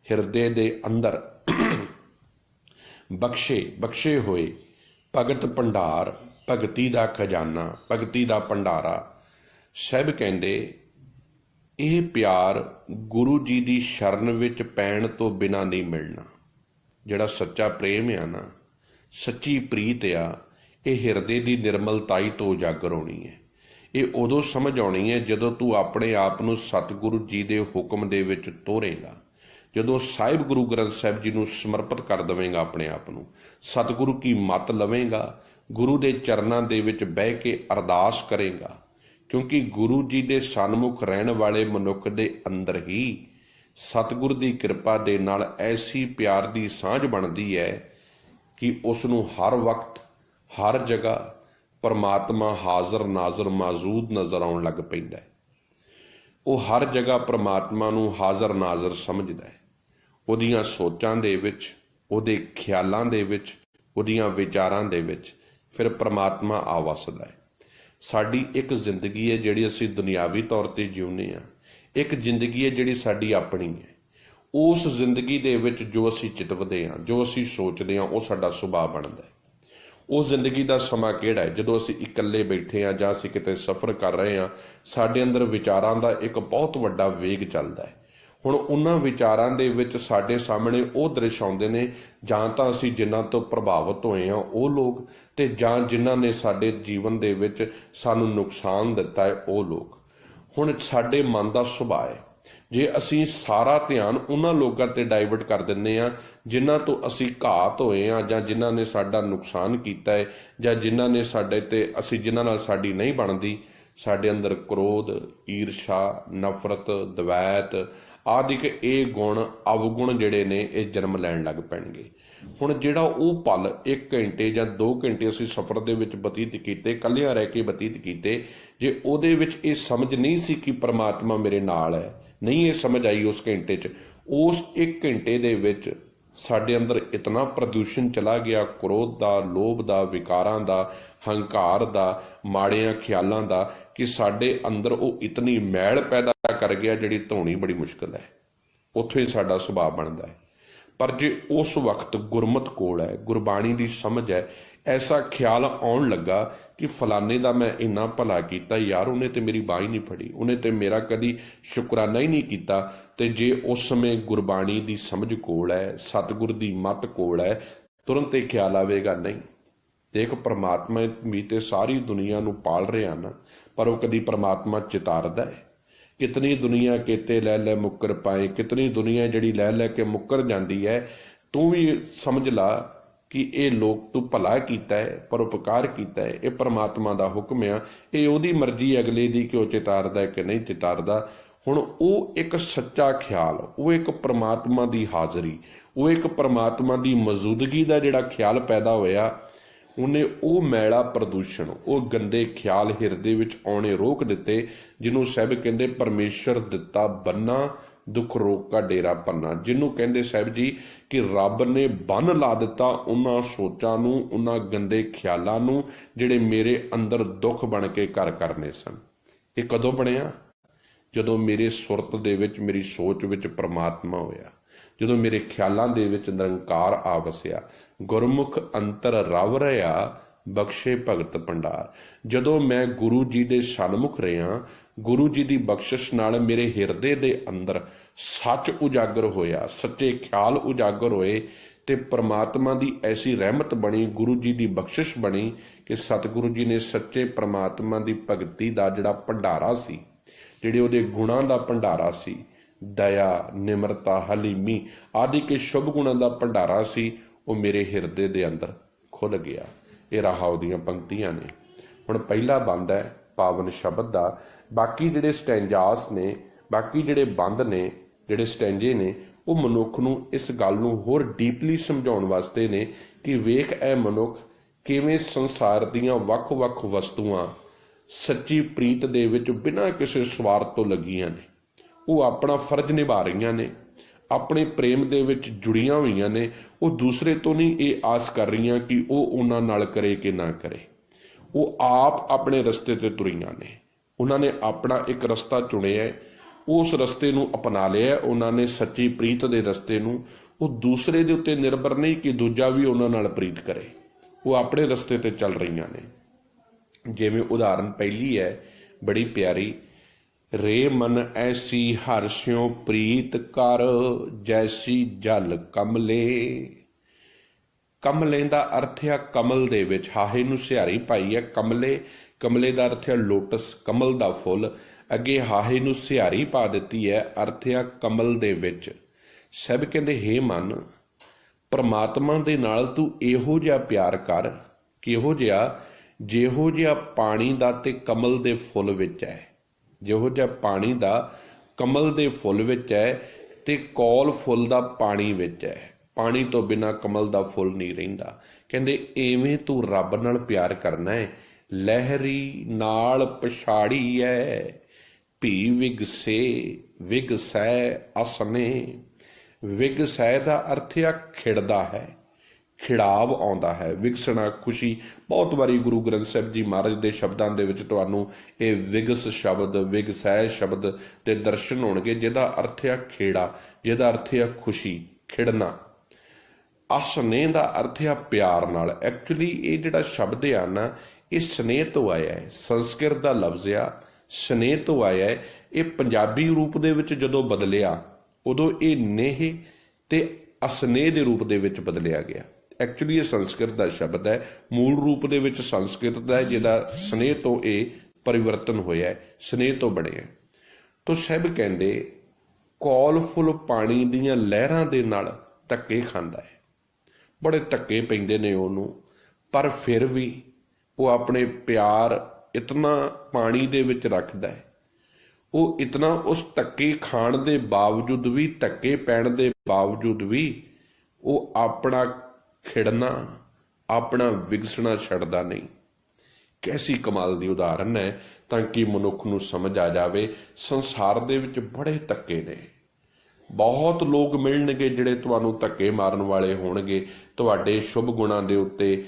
ਹਿਰਦੇ ਦੇ ਅੰਦਰ। ਬਖਸ਼ੇ ਹੋਏ, ਭਗਤ ਭੰਡਾਰ, ਭਗਤੀ ਦਾ ਖਜ਼ਾਨਾ, ਭਗਤੀ ਦਾ ਭੰਡਾਰਾ। ਸਾਹਿਬ ਕਹਿੰਦੇ ਇਹ ਪਿਆਰ ਗੁਰੂ ਜੀ ਦੀ ਸ਼ਰਨ ਵਿੱਚ ਪੈਣ ਤੋਂ ਬਿਨਾਂ ਨਹੀਂ ਮਿਲਣਾ। ਜਿਹੜਾ ਸੱਚਾ ਪ੍ਰੇਮ ਆ ਨਾ, ਸੱਚੀ ਪ੍ਰੀਤ ਆ, ਇਹ ਹਿਰਦੇ ਦੀ ਨਿਰਮਲਤਾਈ ਤੋਂ ਉਜਾਗਰ ਹੋਣੀ ਹੈ। ਇਹ ਉਦੋਂ ਸਮਝ ਆਉਣੀ ਹੈ ਜਦੋਂ ਤੂੰ ਆਪਣੇ ਆਪ ਨੂੰ ਸਤਿਗੁਰੂ ਜੀ ਦੇ ਹੁਕਮ ਦੇ ਵਿੱਚ ਤੋਰੇਗਾ, ਜਦੋਂ ਸਾਹਿਬ ਗੁਰੂ ਗ੍ਰੰਥ ਸਾਹਿਬ ਜੀ ਨੂੰ ਸਮਰਪਿਤ ਕਰ ਦੇਵੇਂਗਾ, ਆਪਣੇ ਆਪ ਨੂੰ ਸਤਿਗੁਰੂ ਕੀ ਮੱਤ ਲਵੇਂਗਾ, ਗੁਰੂ ਦੇ ਚਰਨਾਂ ਦੇ ਵਿੱਚ ਬਹਿ ਕੇ ਅਰਦਾਸ ਕਰੇਗਾ। ਕਿਉਂਕਿ ਗੁਰੂ ਜੀ ਦੇ ਸਨਮੁਖ ਰਹਿਣ ਵਾਲੇ ਮਨੁੱਖ ਦੇ ਅੰਦਰ ਹੀ ਸਤਿਗੁਰ ਦੀ ਕਿਰਪਾ ਦੇ ਨਾਲ ਐਸੀ ਪਿਆਰ ਦੀ ਸਾਂਝ ਬਣਦੀ ਹੈ ਕਿ ਉਸ ਨੂੰ ਹਰ ਵਕਤ ਹਰ ਜਗ੍ਹਾ ਪਰਮਾਤਮਾ ਹਾਜ਼ਰ ਨਾਜ਼ਰ ਮੌਜੂਦ ਨਜ਼ਰ ਆਉਣ ਲੱਗ ਪੈਂਦਾ ਹੈ। ਉਹ ਹਰ ਜਗ੍ਹਾ ਪਰਮਾਤਮਾ ਨੂੰ ਹਾਜ਼ਰ ਨਾਜ਼ਰ ਸਮਝਦਾ ਹੈ। ਉਹਦੀਆਂ ਸੋਚਾਂ ਦੇ ਵਿੱਚ, ਉਹਦੇ ਖਿਆਲਾਂ ਦੇ ਵਿੱਚ, ਉਹਦੀਆਂ ਵਿਚਾਰਾਂ ਦੇ ਵਿੱਚ ਫਿਰ ਪਰਮਾਤਮਾ ਆ ਵਸਦਾ ਹੈ। ਸਾਡੀ ਇੱਕ ਜ਼ਿੰਦਗੀ ਹੈ ਜਿਹੜੀ ਅਸੀਂ ਦੁਨਿਆਵੀ ਤੌਰ 'ਤੇ ਜਿਉਂਦੇ ਹਾਂ, ਇੱਕ ਜ਼ਿੰਦਗੀ ਹੈ ਜਿਹੜੀ ਸਾਡੀ ਆਪਣੀ ਹੈ। ਉਸ ਜ਼ਿੰਦਗੀ ਦੇ ਵਿੱਚ ਜੋ ਅਸੀਂ ਚਿਤਵਦੇ ਹਾਂ, ਜੋ ਅਸੀਂ ਸੋਚਦੇ ਹਾਂ, ਉਹ ਸਾਡਾ ਸੁਭਾਅ ਬਣਦਾ ਹੈ। ਉਸ ਜ਼ਿੰਦਗੀ ਦਾ ਸਮਾਂ ਕਿਹੜਾ ਹੈ? ਜਦੋਂ ਅਸੀਂ ਇਕੱਲੇ ਬੈਠੇ ਹਾਂ ਜਾਂ ਅਸੀਂ ਕਿਤੇ ਸਫ਼ਰ ਕਰ ਰਹੇ ਹਾਂ, ਸਾਡੇ ਅੰਦਰ ਵਿਚਾਰਾਂ ਦਾ ਇੱਕ ਬਹੁਤ ਵੱਡਾ ਵੇਗ ਚੱਲਦਾ ਹੈ। ਹੁਣ ਉਹਨਾਂ ਵਿਚਾਰਾਂ ਦੇ ਵਿੱਚ ਸਾਡੇ ਸਾਹਮਣੇ ਉਹ ਦ੍ਰਿਸ਼ ਆਉਂਦੇ ਨੇ, ਜਾਂ ਤਾਂ ਅਸੀਂ ਜਿਨ੍ਹਾਂ ਤੋਂ ਪ੍ਰਭਾਵਿਤ ਹੋਏ ਹਾਂ ਉਹ ਲੋਕ, ਤੇ ਜਾਂ ਜਿਨ੍ਹਾਂ ਨੇ ਸਾਡੇ ਜੀਵਨ ਦੇ ਵਿੱਚ ਸਾਨੂੰ ਨੁਕਸਾਨ ਦਿੱਤਾ ਹੈ ਉਹ ਲੋਕ। ਹੁਣ ਸਾਡੇ ਮਨ ਦਾ ਸੁਭਾਅ ਹੈ, ਜੇ ਅਸੀਂ ਸਾਰਾ ਧਿਆਨ ਉਹਨਾਂ ਲੋਕਾਂ 'ਤੇ ਡਾਈਵਰਟ ਕਰ ਦਿੰਦੇ ਹਾਂ ਜਿਨ੍ਹਾਂ ਤੋਂ ਅਸੀਂ ਘਾਤ ਹੋਏ ਹਾਂ, ਜਾਂ ਜਿਨ੍ਹਾਂ ਨੇ ਸਾਡਾ ਨੁਕਸਾਨ ਕੀਤਾ ਹੈ, ਜਾਂ ਜਿਨ੍ਹਾਂ ਨੇ ਸਾਡੇ 'ਤੇ ਅਸੀਂ ਜਿਨ੍ਹਾਂ ਨਾਲ ਸਾਡੀ ਨਹੀਂ ਬਣਦੀ, ਸਾਡੇ ਅੰਦਰ ਕ੍ਰੋਧ, ਈਰਸ਼ਾ, ਨਫ਼ਰਤ, ਦਵੈਤ ਆਦਿਕ ਇਹ ਗੁਣ ਅਵਗੁਣ ਜਿਹੜੇ ਨੇ ਇਹ ਜਨਮ ਲੈਣ ਲੱਗ ਪੈਣਗੇ। ਹੁਣ ਜਿਹੜਾ ਉਹ ਪਲ 1 ਘੰਟੇ ਜਾਂ 2 ਘੰਟੇ ਅਸੀਂ ਸਫ਼ਰ ਦੇ ਵਿੱਚ ਬਤੀਤ ਕੀਤੇ, ਇਕੱਲਿਆਂ ਰਹਿ ਕੇ ਬਤੀਤ ਕੀਤੇ, ਜੇ ਉਹਦੇ ਵਿੱਚ ਇਹ ਸਮਝ ਨਹੀਂ ਸੀ ਕਿ ਪਰਮਾਤਮਾ ਮੇਰੇ ਨਾਲ ਹੈ, ਨਹੀਂ ਇਹ ਸਮਝ ਆਈ ਉਸ ਘੰਟੇ 'ਚ, ਉਸ 1 ਘੰਟੇ ਦੇ ਵਿੱਚ ਸਾਡੇ ਅੰਦਰ ਇਤਨਾ ਪ੍ਰਦੂਸ਼ਣ ਚਲਾ ਗਿਆ, ਕ੍ਰੋਧ ਦਾ, ਲੋਭ ਦਾ, ਵਿਕਾਰਾਂ ਦਾ, ਹੰਕਾਰ ਦਾ, ਮਾੜਿਆਂ ਖਿਆਲਾਂ ਦਾ, ਕਿ ਸਾਡੇ ਅੰਦਰ ਉਹ ਇਤਨੀ ਮੈਲ ਪੈਦਾ ਕਰ ਗਿਆ ਜਿਹੜੀ ਧੋਣੀ ਬੜੀ ਮੁਸ਼ਕਿਲ ਹੈ। ਉੱਥੋਂ ਹੀ ਸਾਡਾ ਸੁਭਾਅ ਬਣਦਾ ਹੈ। ਪਰ ਜੇ ਉਸ ਵਕਤ ਗੁਰਮਤਿ ਕੋਲ ਹੈ, ਗੁਰਬਾਣੀ ਦੀ ਸਮਝ ਹੈ, ਐਸਾ ਖਿਆਲ ਆਉਣ ਲੱਗਾ ਕਿ ਫਲਾਣੇ ਦਾ ਮੈਂ ਇੰਨਾ ਭਲਾ ਕੀਤਾ ਯਾਰ, ਉਹਨੇ ਤੇ ਮੇਰੀ ਬਾਂਹ ਹੀ ਨਹੀਂ ਫੜੀ, ਉਹਨੇ ਤੇ ਮੇਰਾ ਕਦੀ ਸ਼ੁਕਰਾਨਾ ਹੀ ਨਹੀਂ ਕੀਤਾ। ਤੇ ਜੇ ਉਸ ਸਮੇਂ ਗੁਰਬਾਣੀ ਦੀ ਸਮਝ ਕੋਲ ਹੈ, ਸਤਿਗੁਰ ਦੀ ਮੱਤ ਕੋਲ ਹੈ, ਤੁਰੰਤ ਇਹ ਖਿਆਲ ਆਵੇਗਾ, ਨਹੀਂ ਦੇਖ ਪਰਮਾਤਮਾ ਵੀ ਤੇ ਸਾਰੀ ਦੁਨੀਆ ਨੂੰ ਪਾਲ ਰਿਹਾ ਨਾ, ਪਰ ਉਹ ਕਦੀ ਪਰਮਾਤਮਾ ਚਿਤਾਰਦਾ ਹੈ? ਕਿਤਨੀ ਦੁਨੀਆ ਕੇਤੇ ਲੈ ਲੈ ਮੁੱਕਰ ਪਾਏ, ਕਿਤਨੀ ਦੁਨੀਆ ਜਿਹੜੀ ਲੈ ਲੈ ਕੇ ਮੁੱਕਰ ਜਾਂਦੀ ਹੈ। ਤੂੰ ਵੀ ਸਮਝ ਲਾ ਕਿ ਇਹ ਲੋਕ ਤੂੰ ਭਲਾ ਕੀਤਾ ਹੈ, ਪਰਉਪਕਾਰ ਕੀਤਾ ਹੈ, ਇਹ ਪਰਮਾਤਮਾ ਦਾ ਹੁਕਮ ਆ, ਇਹ ਉਹਦੀ ਮਰਜ਼ੀ ਅਗਲੇ ਦੀ ਕਿ ਉਹ ਚਿਤਾਰਦਾ ਕਿ ਨਹੀਂ ਚਿਤਾਰਦਾ। ਹੁਣ ਉਹ ਇੱਕ ਸੱਚਾ ਖਿਆਲ, ਉਹ ਇੱਕ ਪਰਮਾਤਮਾ ਦੀ ਹਾਜ਼ਰੀ, ਉਹ ਇੱਕ ਪਰਮਾਤਮਾ ਦੀ ਮੌਜੂਦਗੀ ਦਾ ਜਿਹੜਾ ਖਿਆਲ ਪੈਦਾ ਹੋਇਆ, ਉਹਨੇ ਉਹ ਮੈਲਾ ਪ੍ਰਦੂਸ਼ਣ, ਉਹ ਗੰਦੇ ਖਿਆਲ ਹਿਰਦੇ ਵਿੱਚ ਆਉਣੇ ਰੋਕ ਦਿੱਤੇ, ਜਿਹਨੂੰ ਸਾਹਿਬ ਕਹਿੰਦੇ ਪਰਮੇਸ਼ਰ ਦਿੱਤਾ ਬੰਨਾ, ਦੁੱਖ ਰੋਕ ਕਾ ਡੇਰਾ ਪੰਨਾ। ਜਿਹਨੂੰ ਕਹਿੰਦੇ ਸਾਹਿਬ ਜੀ ਕਿ ਰੱਬ ਨੇ ਬੰਨ ਲਾ ਦਿੱਤਾ ਉਹਨਾਂ ਸੋਚਾਂ ਨੂੰ, ਉਹਨਾਂ ਗੰਦੇ ਖਿਆਲਾਂ ਨੂੰ ਜਿਹੜੇ ਮੇਰੇ ਅੰਦਰ ਦੁੱਖ ਬਣ ਕੇ ਘਰ ਕਰਨੇ ਸਨ। ਇਹ ਕਦੋਂ ਬਣਿਆ? ਜਦੋਂ ਮੇਰੇ ਸੁਰਤ ਦੇ ਵਿੱਚ, ਮੇਰੀ ਸੋਚ ਵਿੱਚ ਪਰਮਾਤਮਾ ਹੋਇਆ, ਜਦੋਂ ਮੇਰੇ ਖਿਆਲਾਂ ਦੇ ਵਿੱਚ ਨਿਰੰਕਾਰ ਆ ਵਸਿਆ। ਗੁਰਮੁਖ ਅੰਤਰ ਰਵ ਰਿਹਾ, ਬਖਸ਼ੇ ਭਗਤ ਭੰਡਾਰ। ਜਦੋਂ ਮੈਂ ਗੁਰੂ ਜੀ ਦੇ ਸਨਮੁਖ ਰਿਹਾ, ਗੁਰੂ ਜੀ ਦੀ ਬਖਸ਼ਿਸ਼ ਨਾਲ ਮੇਰੇ ਹਿਰਦੇ ਦੇ ਅੰਦਰ ਸੱਚ ਉਜਾਗਰ ਹੋਇਆ, ਸੱਚੇ ਖਿਆਲ ਉਜਾਗਰ ਹੋਏ, ਤੇ ਪਰਮਾਤਮਾ ਦੀ ਐਸੀ ਰਹਿਮਤ ਬਣੀ, ਗੁਰੂ ਜੀ ਦੀ ਬਖਸ਼ਿਸ਼ ਬਣੀ ਕਿ ਸਤਿਗੁਰੂ ਜੀ ਨੇ ਸੱਚੇ ਪਰਮਾਤਮਾ ਦੀ ਭਗਤੀ ਦਾ ਜਿਹੜਾ ਭੰਡਾਰਾ ਸੀ, ਜਿਹੜੇ ਉਹਦੇ ਗੁਣਾਂ ਦਾ ਭੰਡਾਰਾ ਸੀ, ਦਇਆ, ਨਿਮਰਤਾ, ਹਲੀਮੀ ਆਦਿ ਕੇ ਸ਼ੁਭ ਗੁਣਾਂ ਦਾ ਭੰਡਾਰਾ ਸੀ, ਉਹ ਮੇਰੇ ਹਿਰਦੇ ਦੇ ਅੰਦਰ ਖੁੱਲ੍ਹ ਗਿਆ। ਇਹ ਰਾਹਾਉ ਦੀਆਂ ਪੰਕਤੀਆਂ ਨੇ। ਹੁਣ ਪਹਿਲਾ ਬੰਦ ਹੈ ਪਾਵਨ ਸ਼ਬਦ ਦਾ। ਬਾਕੀ ਜਿਹੜੇ ਸਟੈਂਜਾਸ ਨੇ, ਬਾਕੀ ਜਿਹੜੇ ਬੰਦ ਨੇ, ਜਿਹੜੇ ਸਟੈਂਜੇ ਨੇ, ਉਹ ਮਨੁੱਖ ਨੂੰ ਇਸ ਗੱਲ ਨੂੰ ਹੋਰ ਡੀਪਲੀ ਸਮਝਾਉਣ ਵਾਸਤੇ ਨੇ ਕਿ ਵੇਖ ਇਹ ਮਨੁੱਖ ਕਿਵੇਂ ਸੰਸਾਰ ਦੀਆਂ ਵੱਖ-ਵੱਖ ਵਸਤੂਆਂ ਸੱਚੀ ਪ੍ਰੀਤ ਦੇ ਵਿੱਚ ਬਿਨਾਂ ਕਿਸੇ ਸਵਾਰਥ ਤੋਂ ਲੱਗੀਆਂ ਨੇ। ਉਹ ਆਪਣਾ ਫਰਜ਼ ਨਿਭਾ ਰਹੀਆਂ ਨੇ, ਆਪਣੇ ਪ੍ਰੇਮ ਦੇ ਵਿੱਚ ਜੁੜੀਆਂ ਹੋਈਆਂ ਨੇ। ਉਹ ਦੂਸਰੇ ਤੋਂ ਨਹੀਂ ਇਹ ਆਸ ਕਰ ਰਹੀਆਂ ਕਿ ਉਹ ਉਹਨਾਂ ਨਾਲ ਕਰੇ ਕਿ ਨਾ ਕਰੇ। ਉਹ ਆਪ ਆਪਣੇ ਰਸਤੇ ਤੇ ਤੁਰੀਆਂ ਨੇ। ਉਹਨਾਂ ਨੇ ਆਪਣਾ ਇੱਕ ਰਸਤਾ ਚੁਣਿਆ, ਉਸ ਰਸਤੇ ਨੂੰ ਅਪਣਾ ਲਿਆ ਉਹਨਾਂ ਨੇ, ਸੱਚੀ ਪ੍ਰੀਤ ਦੇ ਰਸਤੇ ਨੂੰ। ਉਹ ਦੂਸਰੇ ਦੇ ਉੱਤੇ ਨਿਰਭਰ ਨਹੀਂ ਕਿ ਦੂਜਾ ਵੀ ਉਹਨਾਂ ਨਾਲ ਪ੍ਰੀਤ ਕਰੇ। ਉਹ ਆਪਣੇ ਰਸਤੇ ਤੇ ਚੱਲ ਰਹੀਆਂ ਨੇ। ਜਿਵੇਂ ਉਦਾਹਰਨ ਪਹਿਲੀ ਹੈ ਬੜੀ ਪਿਆਰੀ, ਰੇ ਮਨ ਐਸੀ ਹਰ ਸਿਉ ਪ੍ਰੀਤ ਕਰ, ਜੈਸੀ ਜਲ ਕਮਲੇ। ਕਮਲੇ ਦਾ ਅਰਥ ਹੈ ਕਮਲ ਦੇ ਵਿੱਚ, ਹਾਹੇ ਨੂੰ ਸਿਹਾਰੀ ਪਾਈ ਹੈ ਕਮਲੇ। ਕਮਲੇ ਦਾ ਅਰਥ ਹੈ ਲੋਟਸ, ਕਮਲ ਦਾ ਫੁੱਲ। ਅੱਗੇ ਹਾਹੇ ਨੂੰ ਸਿਹਾਰੀ ਪਾ ਦਿੱਤੀ ਹੈ, ਅਰਥ ਹੈ ਕਮਲ ਦੇ ਵਿੱਚ। ਸਭ ਕਹਿੰਦੇ ਹੇ ਮਨ, ਪਰਮਾਤਮਾ ਦੇ ਨਾਲ ਤੂੰ ਇਹੋ ਜਿਹਾ ਪਿਆਰ ਕਰ, ਕਿਹੋ ਜਿਹਾ, ਜਿਹੋ ਜਿਹਾ ਪਾਣੀ ਦਾ ਤੇ ਕਮਲ ਦੇ ਫੁੱਲ ਵਿੱਚ ਹੈ। ਜਿਹੋ ਜਿਹਾ ਪਾਣੀ ਦਾ ਕਮਲ ਦੇ ਫੁੱਲ ਵਿੱਚ ਹੈ ਤੇ ਕੌਲ ਫੁੱਲ ਦਾ ਪਾਣੀ ਵਿੱਚ ਹੈ। ਪਾਣੀ ਤੋਂ ਬਿਨਾਂ ਕਮਲ ਦਾ ਫੁੱਲ ਨਹੀਂ ਰਹਿੰਦਾ। ਕਹਿੰਦੇ ਐਵੇਂ ਤੂੰ ਰੱਬ ਨਾਲ ਪਿਆਰ ਕਰਨਾ ਹੈ। ਲਹਿਰੀ ਨਾਲ ਪਛਾੜੀ ਹੈ, ਭੀ ਵਿਗਸੇ ਵਿਗਸੈ ਅਸਨੇ। ਵਿਗਸੈ ਦਾ ਅਰਥ ਆ ਖਿੜਦਾ ਹੈ, ਖਿੜਾਵ ਆਉਂਦਾ ਹੈ। ਵਿਗਸਣਾ ਖੁਸ਼ੀ। ਬਹੁਤ ਵਾਰੀ ਗੁਰੂ ਗ੍ਰੰਥ ਸਾਹਿਬ ਜੀ ਮਹਾਰਾਜ ਦੇ ਸ਼ਬਦਾਂ ਦੇ ਵਿੱਚ ਤੁਹਾਨੂੰ ਇਹ ਵਿਗਸ ਸ਼ਬਦ, ਵਿਗਸੈ ਸ਼ਬਦ ਦੇ ਦਰਸ਼ਨ ਹੋਣਗੇ, ਜਿਹਦਾ ਅਰਥ ਆ ਖੇੜਾ, ਜਿਹਦਾ ਅਰਥ ਆ ਖੁਸ਼ੀ, ਖਿੜਨਾ। ਅਸਨੇ ਦਾ ਅਰਥ ਆ ਪਿਆਰ ਨਾਲ। ਐਕਚੁਅਲੀ ਇਹ ਜਿਹੜਾ ਸ਼ਬਦ ਆ ਨਾ, ਇਹ ਸਨੇਹ ਤੋਂ ਆਇਆ ਹੈ। ਸੰਸਕ੍ਰਿਤ ਦਾ ਲਫ਼ਜ਼ ਆ, ਸਨੇਹ ਤੋਂ ਆਇਆ ਹੈ। ਇਹ ਪੰਜਾਬੀ ਰੂਪ ਦੇ ਵਿੱਚ ਜਦੋਂ ਬਦਲਿਆ ਉਦੋਂ ਇਹ ਨੇਹ ਤੇ ਅਸਨੇਹ ਦੇ ਰੂਪ ਦੇ ਵਿੱਚ ਬਦਲਿਆ ਗਿਆ। ਐਕਚੁਅਲੀ ਇਹ ਸੰਸਕ੍ਰਿਤ ਦਾ ਸ਼ਬਦ ਹੈ, ਮੂਲ ਰੂਪ ਦੇ ਵਿੱਚ ਸੰਸਕ੍ਰਿਤ ਦਾ ਹੈ, ਜਿਹਦਾ ਸਨੇਹ ਤੋਂ ਇਹ ਪਰਿਵਰਤਨ ਹੋਇਆ, ਸਨੇਹ ਤੋਂ ਬਣਿਆ। ਤੋ ਸਭ ਕਹਿੰਦੇ ਕੌਲ ਫੁੱਲ ਪਾਣੀ ਦੀਆਂ ਲਹਿਰਾਂ ਦੇ ਨਾਲ ਧੱਕੇ ਖਾਂਦਾ ਹੈ, ਬੜੇ ਧੱਕੇ ਪੈਂਦੇ ਨੇ ਉਹਨੂੰ, ਪਰ ਫਿਰ ਵੀ ਉਹ ਆਪਣੇ ਪਿਆਰ ਇਤਨਾ ਪਾਣੀ ਦੇ ਵਿੱਚ ਰੱਖਦਾ ਹੈ। ਉਹ ਇਤਨਾ ਉਸ ਧੱਕੇ ਖਾਣ ਦੇ ਬਾਵਜੂਦ ਵੀ, ਧੱਕੇ ਪੈਣ ਦੇ ਬਾਵਜੂਦ ਵੀ ਉਹ ਆਪਣਾ ਖਿੜਨਾ, ਆਪਣਾ ਵਿਗਸਣਾ ਛੱਡਦਾ ਨਹੀਂ। ਕੈਸੀ ਕਮਾਲ ਦੀ ਉਦਾਹਰਨ ਹੈ, ਤਾਂ ਕਿ ਮਨੁੱਖ ਨੂੰ ਸਮਝ ਆ ਜਾਵੇ। ਸੰਸਾਰ ਦੇ ਵਿੱਚ ਬੜੇ ਧੱਕੇ ਨੇ। ਬਹੁਤ ਲੋਕ ਮਿਲਣਗੇ ਜਿਹੜੇ ਤੁਹਾਨੂੰ ਧੱਕੇ ਮਾਰਨ ਵਾਲੇ ਹੋਣਗੇ, ਤੁਹਾਡੇ ਸ਼ੁਭ ਗੁਣਾਂ ਦੇ ਉੱਤੇ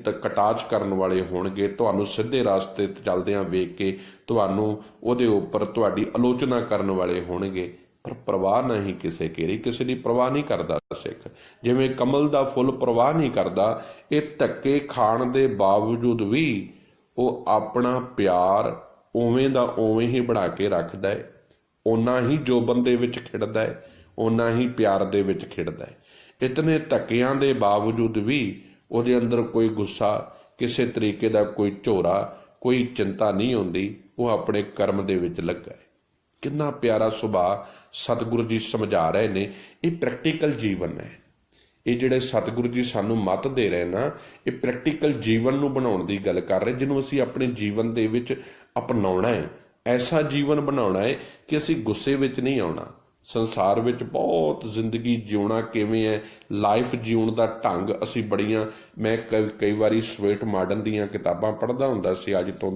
ਕਟਾਚ ਕਰਨ ਵਾਲੇ ਹੋਣਗੇ, ਤੁਹਾਨੂੰ ਸਿੱਧੇ ਰਾਸਤੇ ਤੇ ਚੱਲਦਿਆਂ ਵੇਖ ਕੇ ਤੁਹਾਨੂੰ ਉਹਦੇ ਉੱਪਰ ਤੁਹਾਡੀ ਆਲੋਚਨਾ ਕਰਨ ਵਾਲੇ ਹੋਣਗੇ, ਪਰ ਪ੍ਰਵਾਹ ਨਹੀਂ ਕਿਸੇ ਕੇਰੀ। ਕਿਸੇ ਦੀ ਪ੍ਰਵਾਹ ਨਹੀਂ ਕਰਦਾ ਸਿੱਖ। ਜਿਵੇਂ ਕਮਲ ਦਾ ਫੁੱਲ ਪ੍ਰਵਾਹ ਨਹੀਂ ਕਰਦਾ, ਇਹ ਧੱਕੇ ਖਾਣ ਦੇ ਬਾਵਜੂਦ ਵੀ ਉਹ ਆਪਣਾ ਪਿਆਰ ਉਵੇਂ ਦਾ ਉਵੇਂ ਹੀ ਬਣਾ ਕੇ ਰੱਖਦਾ ਹੈ। ਓਨਾ ਹੀ ਜੋਬਨ ਦੇ ਵਿੱਚ ਖਿੜਦਾ ਹੈ, ਓਨਾ ਹੀ ਪਿਆਰ ਦੇ ਵਿੱਚ ਖਿੜਦਾ ਹੈ। ਇਤਨੇ ਧੱਕਿਆਂ ਦੇ ਬਾਵਜੂਦ ਵੀ ਉਹਦੇ ਅੰਦਰ ਕੋਈ ਗੁੱਸਾ, ਕਿਸੇ ਤਰੀਕੇ ਦਾ ਕੋਈ ਝੋਰਾ, ਕੋਈ ਚਿੰਤਾ ਨਹੀਂ ਹੁੰਦੀ। ਉਹ ਆਪਣੇ ਕਰਮ ਦੇ ਵਿੱਚ ਲੱਗਾ ਹੈ। ਕਿੰਨਾ ਪਿਆਰਾ ਸੁਭਾਅ ਸਤਿਗੁਰੂ ਜੀ ਸਮਝਾ ਰਹੇ ਨੇ। ਇਹ ਪ੍ਰੈਕਟੀਕਲ ਜੀਵਨ ਹੈ। ਇਹ ਜਿਹੜੇ ਸਤਿਗੁਰੂ ਜੀ ਸਾਨੂੰ ਮੱਤ ਦੇ ਰਹੇ ਨਾ, ਇਹ ਪ੍ਰੈਕਟੀਕਲ ਜੀਵਨ ਨੂੰ ਬਣਾਉਣ ਦੀ ਗੱਲ ਕਰ ਰਹੇ, ਜਿਹਨੂੰ ਅਸੀਂ ਆਪਣੇ ਜੀਵਨ ਦੇ ਵਿੱਚ ਅਪਣਾਉਣਾ ਹੈ। ਐਸਾ ਜੀਵਨ ਬਣਾਉਣਾ ਹੈ ਕਿ ਅਸੀਂ ਗੁੱਸੇ ਵਿੱਚ ਨਹੀਂ ਆਉਣਾ। ਸੰਸਾਰ ਵਿੱਚ ਬਹੁਤ ਜ਼ਿੰਦਗੀ ਜਿਉਣਾ ਕਿਵੇਂ ਹੈ, ਲਾਈਫ ਜਿਉਣ ਦਾ ਢੰਗ ਅਸੀਂ ਬੜੀਆਂ, ਮੈਂ ਕਈ ਵਾਰੀ ਸਵੇਟ ਮਾਡਰਨ ਦੀਆਂ ਕਿਤਾਬਾਂ ਪੜ੍ਹਦਾ ਹੁੰਦਾ ਸੀ, ਅੱਜ ਤੋਂ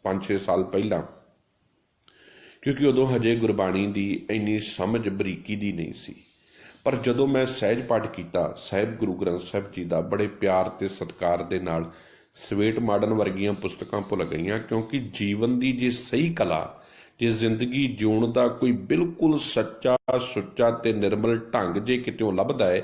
5-6 ਸਾਲ ਪਹਿਲਾਂ, ਕਿਉਂਕਿ ਉਦੋਂ ਹਜੇ ਗੁਰਬਾਣੀ ਦੀ ਇੰਨੀ ਸਮਝ ਬਰੀਕੀ ਦੀ ਨਹੀਂ ਸੀ। ਪਰ ਜਦੋਂ ਮੈਂ ਸਹਿਜ ਪਾਠ ਕੀਤਾ ਸਾਹਿਬ ਗੁਰੂ ਗ੍ਰੰਥ ਸਾਹਿਬ ਜੀ ਦਾ, ਬੜੇ ਪਿਆਰ ਤੇ ਸਤਿਕਾਰ ਦੇ ਨਾਲ ਸਵੇਟ ਮਾਡਰਨ ਵਰਗੀਆਂ ਪੁਸਤਕਾਂ ਭੁੱਲ ਗਈਆਂ। ਕਿਉਂਕਿ ਜੀਵਨ ਦੀ ਜੇ ਸਹੀ ਕਲਾ, ਜੇ ਜ਼ਿੰਦਗੀ ਜਿਉਣ ਦਾ ਕੋਈ ਬਿਲਕੁਲ ਸੱਚਾ, ਸੁੱਚਾ ਤੇ ਨਿਰਮਲ ਢੰਗ ਜੇ ਕਿਤੋਂ ਲੱਭਦਾ ਹੈ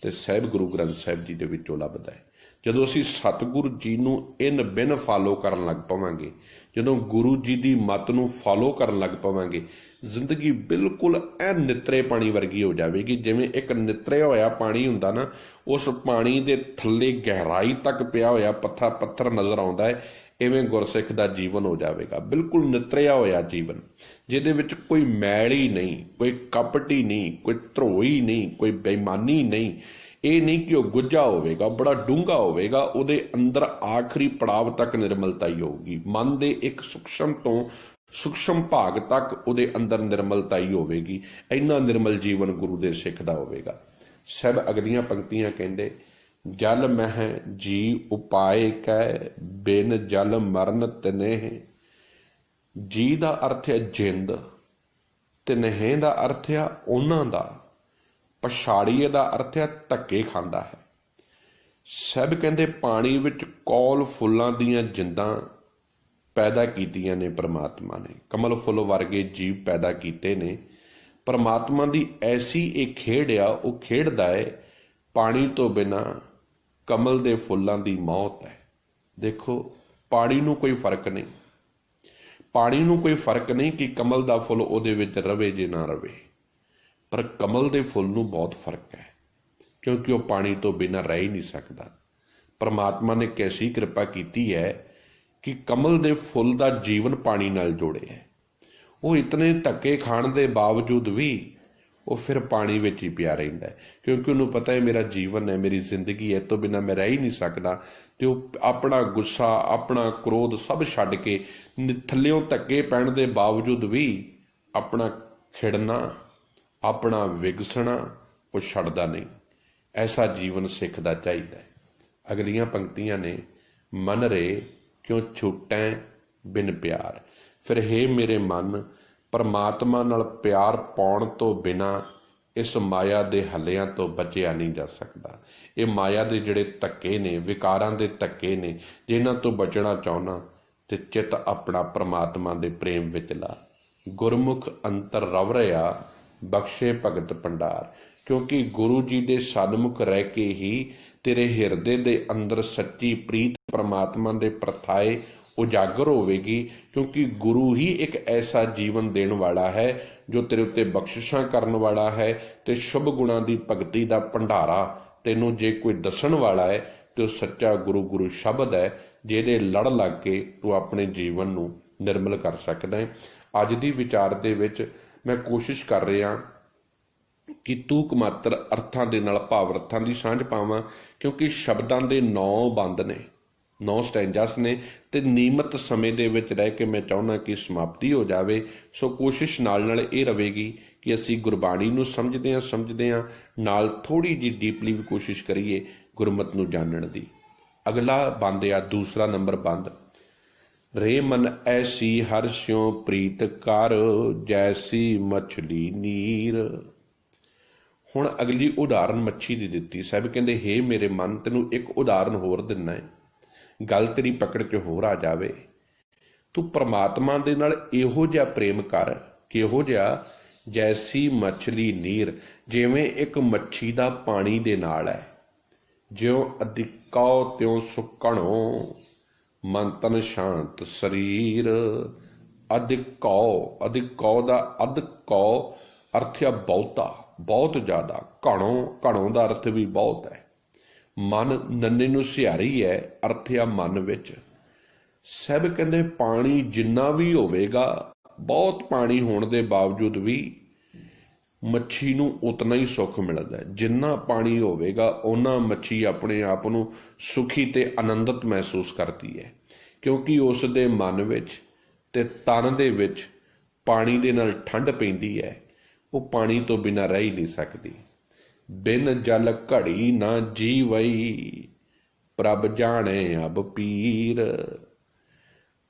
ਤੇ ਸਾਹਿਬ ਗੁਰੂ ਗ੍ਰੰਥ ਸਾਹਿਬ ਜੀ ਦੇ ਵਿੱਚੋਂ ਲੱਭਦਾ ਹੈ। ਜਦੋਂ ਅਸੀਂ ਸਤਿਗੁਰੂ ਜੀ ਨੂੰ ਇਨ ਬਿਨ ਫਾਲੋ ਕਰਨ ਲੱਗ ਪਵਾਂਗੇ, ਜਦੋਂ ਗੁਰੂ ਜੀ ਦੀ ਮੱਤ ਨੂੰ ਫਾਲੋ ਕਰਨ ਲੱਗ ਪਵਾਂਗੇ, ਜ਼ਿੰਦਗੀ ਬਿਲਕੁਲ ਐਨ ਨਿਤਰੇ ਪਾਣੀ ਵਰਗੀ ਹੋ ਜਾਵੇਗੀ। ਜਿਵੇਂ ਇੱਕ ਨਿਤਰਿਆ ਹੋਇਆ ਪਾਣੀ ਹੁੰਦਾ ਨਾ, ਉਸ ਪਾਣੀ ਦੇ ਥੱਲੇ ਗਹਿਰਾਈ ਤੱਕ ਪਿਆ ਹੋਇਆ ਪੱਥਰ ਨਜ਼ਰ ਆਉਂਦਾ ਹੈ, ਇਵੇਂ ਗੁਰਸਿੱਖ ਦਾ ਜੀਵਨ ਹੋ ਜਾਵੇਗਾ। ਬਿਲਕੁਲ ਨਿਤਰਿਆ ਹੋਇਆ ਜੀਵਨ, ਜਿਹਦੇ ਵਿੱਚ ਕੋਈ ਮੈਲ ਹੀ ਨਹੀਂ, ਕੋਈ ਕਪਟ ਹੀ ਨਹੀਂ, ਕੋਈ ਧਰੋਈ ਨਹੀਂ, ਕੋਈ ਬੇਈਮਾਨੀ ਨਹੀਂ। ਇਹ ਨਹੀਂ ਕਿ ਉਹ ਗੁੱਝਾ ਹੋਵੇਗਾ, ਬੜਾ ਡੂੰਘਾ ਹੋਵੇਗਾ। ਉਹਦੇ ਅੰਦਰ ਆਖਰੀ ਪੜਾਵ ਤੱਕ ਨਿਰਮਲਤਾ ਹੀ ਹੋਊਗੀ। ਮਨ ਦੇ ਇੱਕ ਸੂਖਸ਼ਮ ਤੋਂ ਸੂਖਸ਼ਮ ਭਾਗ ਤੱਕ ਉਹਦੇ ਅੰਦਰ ਨਿਰਮਲਤਾ ਹੀ ਹੋਵੇਗੀ। ਇੰਨਾ ਨਿਰਮਲ ਜੀਵਨ ਗੁਰੂ ਦੇ ਸਿੱਖ ਦਾ ਹੋਵੇਗਾ। ਸਭ ਅਗਲੀਆਂ ਪੰਕਤੀਆਂ ਕਹਿੰਦੇ, ਜਲ ਮਹਿ ਜੀ ਉਪਾਏ ਕੈ, ਬਿਨ ਜਲ ਮਰਨ ਤਨੇਹ, ਜੀ ਦਾ ਅਰਥ ਹੈ ਜਿੰਦ, ਤੇ ਨਹਿ ਦਾ ਅਰਥ ਆ ਉਹਨਾਂ ਦਾ, ਪਛਾੜੀਏ ਦਾ ਅਰਥ ਹੈ ਧੱਕੇ ਖਾਂਦਾ ਹੈ। ਸਭ ਕਹਿੰਦੇ ਪਾਣੀ ਵਿੱਚ ਕੌਲ ਫੁੱਲਾਂ ਦੀਆਂ ਜਿੰਦਾਂ ਪੈਦਾ ਕੀਤੀਆਂ ਨੇ ਪ੍ਰਮਾਤਮਾ ਨੇ, ਕਮਲ ਫੁੱਲ ਵਰਗੇ ਜੀਵ ਪੈਦਾ ਕੀਤੇ ਨੇ। ਪ੍ਰਮਾਤਮਾ ਦੀ ਐਸੀ ਇਹ ਖੇਡ ਆ, ਉਹ ਖੇਡਦਾ ਹੈ ਪਾਣੀ ਤੋਂ ਬਿਨਾਂ ਕਮਲ ਦੇ ਫੁੱਲਾਂ ਦੀ ਮੌਤ ਹੈ। ਦੇਖੋ ਪਾਣੀ ਨੂੰ ਕੋਈ ਫਰਕ ਨਹੀਂ, ਪਾਣੀ ਨੂੰ ਕੋਈ ਫਰਕ ਨਹੀਂ ਕਿ ਕਮਲ ਦਾ ਫੁੱਲ ਉਹਦੇ ਵਿੱਚ ਰਵੇ ਜੇ ਨਾ ਰਵੇ, ਪਰ ਕਮਲ ਦੇ ਫੁੱਲ ਨੂੰ ਬਹੁਤ ਫਰਕ ਹੈ, ਕਿਉਂਕਿ ਉਹ ਪਾਣੀ ਤੋਂ ਬਿਨਾਂ ਰਹਿ ਹੀ ਨਹੀਂ ਸਕਦਾ। ਪਰਮਾਤਮਾ ਨੇ ਕੈਸੀ ਕਿਰਪਾ ਕੀਤੀ ਹੈ ਕਿ ਕਮਲ ਦੇ ਫੁੱਲ ਦਾ ਜੀਵਨ ਪਾਣੀ ਨਾਲ ਜੋੜਿਆ ਹੈ। ਉਹ ਇਤਨੇ ਧੱਕੇ ਖਾਣ ਦੇ ਬਾਵਜੂਦ ਵੀ ਉਹ ਫਿਰ ਪਾਣੀ ਵਿੱਚ ਹੀ ਪਿਆ ਰਹਿੰਦਾ ਹੈ, ਕਿਉਂਕਿ ਉਹਨੂੰ ਪਤਾ ਹੈ ਮੇਰਾ ਜੀਵਨ ਹੈ, ਮੇਰੀ ਜ਼ਿੰਦਗੀ ਹੈ, ਇਹ ਤੋਂ ਬਿਨਾਂ ਮੈਂ ਰਹਿ ਹੀ ਨਹੀਂ ਸਕਦਾ। ਅਤੇ ਉਹ ਆਪਣਾ ਗੁੱਸਾ, ਆਪਣਾ ਕ੍ਰੋਧ ਸਭ ਛੱਡ ਕੇ ਥੱਲਿਓਂ ਧੱਕੇ ਪੈਣ ਦੇ ਬਾਵਜੂਦ ਵੀ ਆਪਣਾ ਖਿੜਨਾ, ਆਪਣਾ ਵਿਗਸਣਾ ਉਹ ਛੱਡਦਾ ਨਹੀਂ। ਐਸਾ ਜੀਵਨ ਸਿੱਖ ਦਾ ਚਾਹੀਦਾ ਹੈ। ਅਗਲੀਆਂ ਪੰਕਤੀਆਂ ਨੇ, ਮਨ ਰੇ ਕਿਉਂ ਛੁਟੈ ਬਿਨ ਪਿਆਰ। ਫਿਰ ਹੇ ਮੇਰੇ ਮਨ, ਪਰਮਾਤਮਾ ਨਾਲ ਪਿਆਰ ਪਾਉਣ ਤੋਂ ਬਿਨਾਂ ਇਸ ਮਾਇਆ ਦੇ ਹੱਲਿਆਂ ਤੋਂ ਬਚਿਆ ਨਹੀਂ ਜਾ ਸਕਦਾ। ਇਹ ਮਾਇਆ ਦੇ ਜਿਹੜੇ ਧੱਕੇ ਨੇ, ਵਿਕਾਰਾਂ ਦੇ ਧੱਕੇ ਨੇ, ਜਿਨ੍ਹਾਂ ਤੋਂ ਬਚਣਾ ਚਾਹੁੰਦਾ ਤੇ ਚਿੱਤ ਆਪਣਾ ਪਰਮਾਤਮਾ ਦੇ ਪ੍ਰੇਮ ਵਿੱਚ ਲਾ। ਗੁਰਮੁਖ ਅੰਤਰ ਰਵ ਰਿਆ ਬਖਸ਼ੇ ਭਗਤ ਭੰਡਾਰ। ਕਿਉਂਕਿ ਗੁਰੂ ਜੀ ਦੇ ਸਨਮੁਖ ਰਹਿ ਕੇ ਹੀ ਤੇਰੇ ਹਿਰਦੇ ਦੇ ਅੰਦਰ ਸੱਚੀ ਪ੍ਰੀਤ ਪਰਮਾਤਮਾ ਦੇ ਪ੍ਰਥਾਏ ਉਜਾਗਰ ਹੋਵੇਗੀ। ਕਿਉਂਕਿ ਗੁਰੂ ਹੀ ਇੱਕ ਐਸਾ ਜੀਵਨ ਦੇਣ ਵਾਲਾ ਹੈ ਜੋ ਤੇਰੇ ਉੱਤੇ ਬਖਸ਼ਿਸ਼ਾਂ ਕਰਨ ਵਾਲਾ ਹੈ, ਤੇ ਸ਼ੁਭ ਗੁਣਾਂ ਦੀ ਭਗਤੀ ਦਾ ਭੰਡਾਰਾ ਤੈਨੂੰ ਜੇ ਕੋਈ ਦੱਸਣ ਵਾਲਾ ਹੈ ਤੇ ਉਹ ਸੱਚਾ ਗੁਰੂ, ਗੁਰੂ ਸ਼ਬਦ ਹੈ, ਜਿਹਦੇ ਲੜ ਲੱਗ ਕੇ ਤੂੰ ਆਪਣੇ ਜੀਵਨ ਨੂੰ ਨਿਰਮਲ ਕਰ ਸਕਦਾ ਹੈ। ਅੱਜ ਦੀ ਵਿਚਾਰ ਦੇ ਵਿੱਚ ਮੈਂ ਕੋਸ਼ਿਸ਼ ਕਰ ਰਿਹਾ ਕਿ ਤੂਕ ਮਾਤਰ ਅਰਥਾਂ ਦੇ ਨਾਲ ਭਾਵ ਅਰਥਾਂ ਦੀ ਸਾਂਝ ਪਾਵਾਂ, ਕਿਉਂਕਿ ਸ਼ਬਦਾਂ ਦੇ 9 ਬੰਦ ਨੇ, 9 ਸਟੈਂਜਾਸ ਨੇ, ਤੇ ਨਿਯਮਤ ਸਮੇਂ ਦੇ ਵਿੱਚ ਰਹਿ ਕੇ ਮੈਂ ਚਾਹੁੰਦਾ ਕਿ ਸਮਾਪਤੀ ਹੋ ਜਾਵੇ। ਸੋ ਕੋਸ਼ਿਸ਼ ਨਾਲ ਨਾਲ ਇਹ ਰਹੇਗੀ ਕਿ ਅਸੀਂ ਗੁਰਬਾਣੀ ਨੂੰ ਸਮਝਦੇ ਹਾਂ ਨਾਲ ਥੋੜ੍ਹੀ ਜਿਹੀ ਡੀਪਲੀ ਵੀ ਕੋਸ਼ਿਸ਼ ਕਰੀਏ ਗੁਰਮਤਿ ਨੂੰ ਜਾਣਨ ਦੀ। ਅਗਲਾ ਬੰਦ ਆ, ਦੂਸਰਾ ਨੰਬਰ ਬੰਦ, ਰੇ ਮਨ ਐਸੀ ਹਰ ਸਿਉ ਪ੍ਰੀਤ ਕਰ, ਜੈਸੀ ਮਛਲੀ ਨੀਰ। ਹੁਣ ਅਗਲੀ ਉਦਾਹਰਨ ਮੱਛੀ ਦੀ ਦਿੱਤੀ। ਸਾਹਿਬ ਕਹਿੰਦੇ ਹੇ ਮੇਰੇ ਮਨ, ਤੈਨੂੰ ਇੱਕ ਉਦਾਹਰਨ ਹੋਰ ਦਿੰਨਾ ਹੈ, ਗੱਲ ਤੇਰੀ ਪਕੜ 'ਚ ਹੋਰ ਆ ਜਾਵੇ। ਤੂੰ ਪਰਮਾਤਮਾ ਦੇ ਨਾਲ ਇਹੋ ਜਿਹਾ ਪ੍ਰੇਮ ਕਰ, ਕਿਹੋ ਜਿਹਾ, ਜੈਸੀ ਮਛਲੀ ਨੀਰ, ਜਿਵੇਂ ਇੱਕ ਮੱਛੀ ਦਾ ਪਾਣੀ ਦੇ ਨਾਲ ਹੈ। ਜਿਉਂ ਅਧਿਕਉ ਤਿਉਂ ਸੁਕਣੋ, ਮਨ ਤਨ ਸ਼ਾਂਤ ਸਰੀਰ। ਅਧਿਕਉ, ਅਧਿਕਉ ਦਾ ਅਧ ਕਉ ਅਰਥ ਆ ਬਹੁਤਾ, ਬਹੁਤ ਜ਼ਿਆਦਾ। ਘਣੋ, ਘਣੋ ਦਾ ਅਰਥ ਵੀ ਬਹੁਤ ਹੈ। ਮਨ ਨੰਨੇ ਨੂੰ ਸਿਹਾਰੀ ਹੈ, ਅਰਥ ਆ ਮਨ ਵਿੱਚ। ਸਭ ਕਹਿੰਦੇ ਪਾਣੀ ਜਿੰਨਾ ਵੀ ਹੋਵੇਗਾ, ਬਹੁਤ ਪਾਣੀ ਹੋਣ ਦੇ ਬਾਵਜੂਦ ਵੀ ਮੱਛੀ ਨੂੰ ਉਤਨਾ ਹੀ ਸੁੱਖ ਮਿਲਦਾ ਹੈ। ਜਿੰਨਾ ਪਾਣੀ ਹੋਵੇਗਾ ਓਨਾ ਮੱਛੀ ਆਪਣੇ ਆਪ ਨੂੰ ਸੁਖੀ ਤੇ ਆਨੰਦਿਤ ਮਹਿਸੂਸ ਕਰਦੀ ਹੈ, ਕਿਉਂਕਿ ਉਸ ਦੇ ਮਨ ਵਿੱਚ ਤੇ ਤਨ ਦੇ ਵਿੱਚ ਪਾਣੀ ਦੇ ਨਾਲ ਠੰਡ ਪੈਂਦੀ ਹੈ। ਉਹ ਪਾਣੀ ਤੋਂ ਬਿਨਾਂ ਰਹਿ ਹੀ ਨਹੀਂ ਸਕਦੀ। ਬਿਨ ਜਲ ਘੜੀ ਨਾ ਜੀਵਈ, ਪ੍ਰਭ ਜਾਣੇ ਅਬ ਪੀਰ।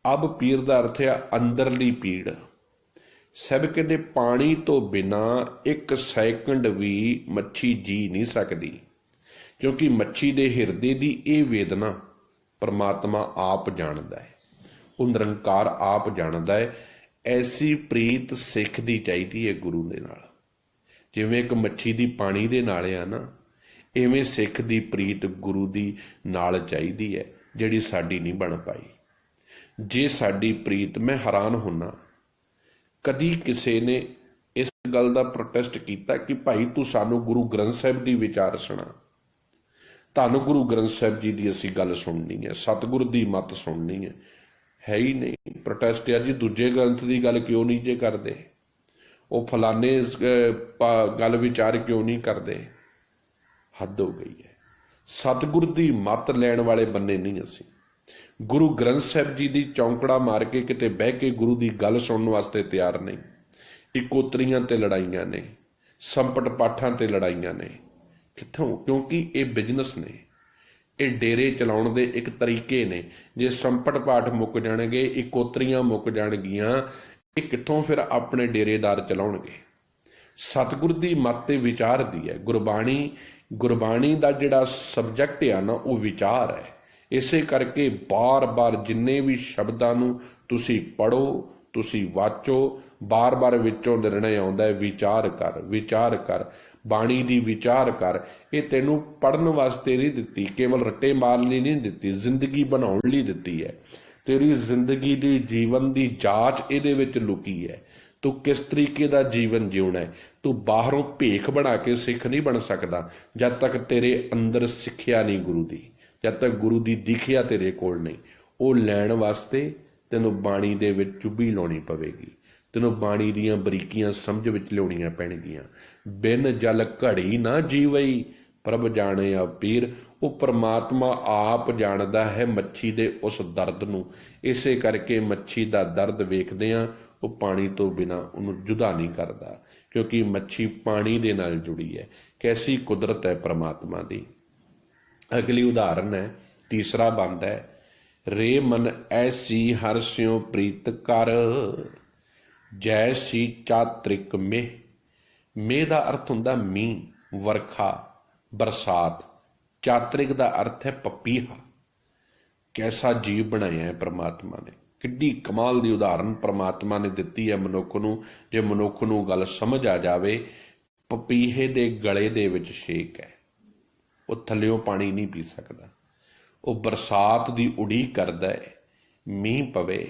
ਅਬ ਪੀਰ ਦਾ ਅਰਥ ਹੈ ਅੰਦਰਲੀ ਪੀੜ। ਸਭ ਕਹਿੰਦੇ ਪਾਣੀ ਤੋਂ ਬਿਨਾਂ 1 ਸੈਕਿੰਡ ਵੀ ਮੱਛੀ ਜੀ ਨਹੀਂ ਸਕਦੀ, ਕਿਉਂਕਿ ਮੱਛੀ ਦੇ ਹਿਰਦੇ ਦੀ ਇਹ ਵੇਦਨਾ ਪਰਮਾਤਮਾ ਆਪ ਜਾਣਦਾ ਹੈ, ਉਹ ਨਿਰੰਕਾਰ ਆਪ ਜਾਣਦਾ ਹੈ। ਐਸੀ ਪ੍ਰੀਤ ਸਿੱਖ ਦੀ ਚਾਹੀਦੀ ਹੈ ਗੁਰੂ ਦੇ ਨਾਲ। ਜਿਵੇਂ ਇੱਕ ਮੱਛੀ ਦੀ ਪਾਣੀ ਦੇ ਨਾਲ ਆ ਨਾ, ਇਵੇਂ ਸਿੱਖ ਦੀ ਪ੍ਰੀਤ ਗੁਰੂ ਦੀ ਨਾਲ ਚਾਹੀਦੀ ਹੈ, ਜਿਹੜੀ ਸਾਡੀ ਨਹੀਂ ਬਣ ਪਾਈ। ਜੇ ਸਾਡੀ ਪ੍ਰੀਤ, ਮੈਂ ਹੈਰਾਨ ਹੁੰਨਾ, ਕਦੀ ਕਿਸੇ ਨੇ ਇਸ ਗੱਲ ਦਾ ਪ੍ਰੋਟੈਸਟ ਕੀਤਾ ਕਿ ਭਾਈ ਤੂੰ ਸਾਨੂੰ ਗੁਰੂ ਗ੍ਰੰਥ ਸਾਹਿਬ ਦੀ ਵਿਚਾਰ ਸੁਣਾ, ਧੰਨ ਗੁਰੂ ਗ੍ਰੰਥ ਸਾਹਿਬ ਜੀ ਦੀ ਅਸੀਂ ਗੱਲ ਸੁਣਨੀ ਹੈ, ਸਤਿਗੁਰ ਦੀ ਮੱਤ ਸੁਣਨੀ ਹੈ ਹੀ ਨਹੀਂ। ਪ੍ਰੋਟੈਸਟ ਆ ਜੀ ਦੂਜੇ ਗ੍ਰੰਥ ਦੀ ਗੱਲ ਕਿਉਂ ਨਹੀਂ ਜੇ ਕਰਦੇ, ਉਹ ਫਲਾਣੇ ਗੱਲ ਵਿਚਾਰ ਕਿਉਂ ਨਹੀਂ ਕਰਦੇ। ਹੱਦ ਹੋ ਗਈ ਹੈ। ਸਤਿਗੁਰ ਦੀ ਮੱਤ ਲੈਣ ਵਾਲੇ ਬੰਨੇ ਨਹੀਂ ਅਸੀਂ। ਗੁਰੂ ਗ੍ਰੰਥ ਸਾਹਿਬ ਜੀ ਦੀ ਚੌਂਕੜਾ ਮਾਰ ਕੇ ਕਿਤੇ ਬਹਿ ਕੇ ਗੁਰੂ ਦੀ ਗੱਲ ਸੁਣਨ ਵਾਸਤੇ ਤਿਆਰ ਨਹੀਂ। ਇਕੋਤਰੀਆਂ ਤੇ ਲੜਾਈਆਂ ਨੇ, ਸੰਪਟ ਪਾਠਾਂ ਤੇ ਲੜਾਈਆਂ ਨੇ। ਕਿੱਥੋਂ? ਕਿਉਂਕਿ ਇਹ ਬਿਜ਼ਨਸ ਨੇ, ਇਹ ਡੇਰੇ ਚਲਾਉਣ ਦੇ ਇੱਕ ਤਰੀਕੇ ਨੇ। ਜੇ ਸੰਪਟ ਪਾਠ ਮੁੱਕ ਜਾਣਗੇ, ਇਕੋਤਰੀਆਂ ਮੁੱਕ ਜਾਣਗੀਆਂ, ਇਹ ਕਿੱਥੋਂ ਫਿਰ ਆਪਣੇ ਡੇਰੇਦਾਰ ਚਲਾਉਣਗੇ। ਸਤਿਗੁਰ ਦੀ ਮੱਤ ਤੇ ਵਿਚਾਰ ਦੀ ਹੈ। ਗੁਰਬਾਣੀ ਦਾ ਜਿਹੜਾ ਸਬਜੈਕਟ ਆ ਨਾ, ਉਹ ਵਿਚਾਰ ਹੈ। ਇਸੇ ਕਰਕੇ ਬਾਰ-ਬਾਰ ਜਿੰਨੇ ਵੀ ਸ਼ਬਦਾਂ ਨੂੰ ਤੁਸੀਂ ਪੜ੍ਹੋ, ਤੁਸੀਂ ਵਾਚੋ, ਬਾਰ-ਬਾਰ ਵਿੱਚੋਂ ਨਿਰਣੈ ਆਉਂਦਾ ਹੈ, ਵਿਚਾਰ ਕਰ, ਵਿਚਾਰ ਕਰ, ਬਾਣੀ ਦੀ ਵਿਚਾਰ ਕਰ। ਇਹ ਤੈਨੂੰ ਪੜ੍ਹਨ ਵਾਸਤੇ ਨਹੀਂ ਦਿੱਤੀ, ਕੇਵਲ ਰੱਟੇ ਮਾਰਨ ਲਈ ਨਹੀਂ ਦਿੱਤੀ, ਜ਼ਿੰਦਗੀ ਬਣਾਉਣ ਲਈ ਦਿੱਤੀ ਹੈ। ਤੇਰੀ ਜ਼ਿੰਦਗੀ ਦੀ ਜੀਵਨ ਦੀ ਜਾਂਚ ਇਹਦੇ ਵਿੱਚ ਲੁਕੀ ਹੈ। ਤੂੰ ਕਿਸ ਤਰੀਕੇ ਦਾ ਜੀਵਨ ਜਿਉਣਾ ਹੈ। ਤੂੰ ਬਾਹਰੋਂ ਭੇਖ ਬਣਾ ਕੇ ਸਿੱਖ ਨਹੀਂ ਬਣ ਸਕਦਾ ਜਦ ਤੱਕ ਤੇਰੇ ਅੰਦਰ ਸਿੱਖਿਆ ਨਹੀਂ ਗੁਰੂ ਦੀ, ਜਦ ਤੱਕ ਗੁਰੂ ਦੀ ਦਿਖਿਆ ਤੇਰੇ ਕੋਲ ਨਹੀਂ। ਉਹ ਲੈਣ ਵਾਸਤੇ ਤੈਨੂੰ ਬਾਣੀ ਦੇ ਵਿੱਚ ਚੁੱਭੀ ਲਾਉਣੀ ਪਵੇਗੀ, ਤੈਨੂੰ ਬਾਣੀ ਦੀਆਂ ਬਰੀਕੀਆਂ ਸਮਝ ਵਿੱਚ ਲਿਆਉਣੀਆਂ ਪੈਣਗੀਆਂ। ਬਿਨ ਜਲ ਘੜੀ ਨਾ ਜੀਵਈ ਪ੍ਰਭ ਜਾਣੇ ਆ ਪੀਰ। ਉਹ ਪਰਮਾਤਮਾ ਆਪ ਜਾਣਦਾ ਹੈ ਮੱਛੀ ਦੇ ਉਸ ਦਰਦ ਨੂੰ। ਇਸੇ ਕਰਕੇ ਮੱਛੀ ਦਾ ਦਰਦ ਵੇਖਦੇ ਹਾਂ, ਉਹ ਪਾਣੀ ਤੋਂ ਬਿਨਾਂ ਉਹਨੂੰ ਜੁਦਾ ਨਹੀਂ ਕਰਦਾ, ਕਿਉਂਕਿ ਮੱਛੀ ਪਾਣੀ ਦੇ ਨਾਲ ਜੁੜੀ ਹੈ। ਕੈਸੀ ਕੁਦਰਤ ਹੈ ਪਰਮਾਤਮਾ ਦੀ। ਅਗਲੀ ਉਦਾਹਰਨ ਹੈ, ਤੀਸਰਾ ਬੰਦ ਹੈ, ਰੇ ਮਨ ਐਸੀ ਹਰ ਸਿਉ ਪ੍ਰੀਤ ਕਰ ਜੈਸੀ ਚਾਤ੍ਰਿਕ ਮੇਹ। ਮੇਹ ਦਾ ਅਰਥ ਹੁੰਦਾ ਮੀਂਹ, ਵਰਖਾ, ਬਰਸਾਤ। ਚਾਤ੍ਰਿਕ ਦਾ ਅਰਥ ਹੈ ਪਪੀਹਾ। ਕੈਸਾ ਜੀਵ ਬਣਾਇਆ ਹੈ ਪ੍ਰਮਾਤਮਾ ਨੇ। ਕਿੱਡੀ ਕਮਾਲ ਦੀ ਉਦਾਹਰਨ ਪ੍ਰਮਾਤਮਾ ਨੇ ਦਿੱਤੀ ਹੈ ਮਨੁੱਖ ਨੂੰ। ਜੇ ਮਨੁੱਖ ਨੂੰ ਗੱਲ ਸਮਝ ਆ ਜਾਵੇ, ਪਪੀਹੇ ਦੇ ਗਲੇ ਦੇ ਵਿੱਚ ਛੇਕ ਹੈ, ਉਹ ਥੱਲਿਓਂ ਪਾਣੀ ਨਹੀਂ ਪੀ ਸਕਦਾ। ਉਹ ਬਰਸਾਤ ਦੀ ਉਡੀਕ ਕਰਦਾ ਹੈ, ਮੀਂਹ ਪਵੇ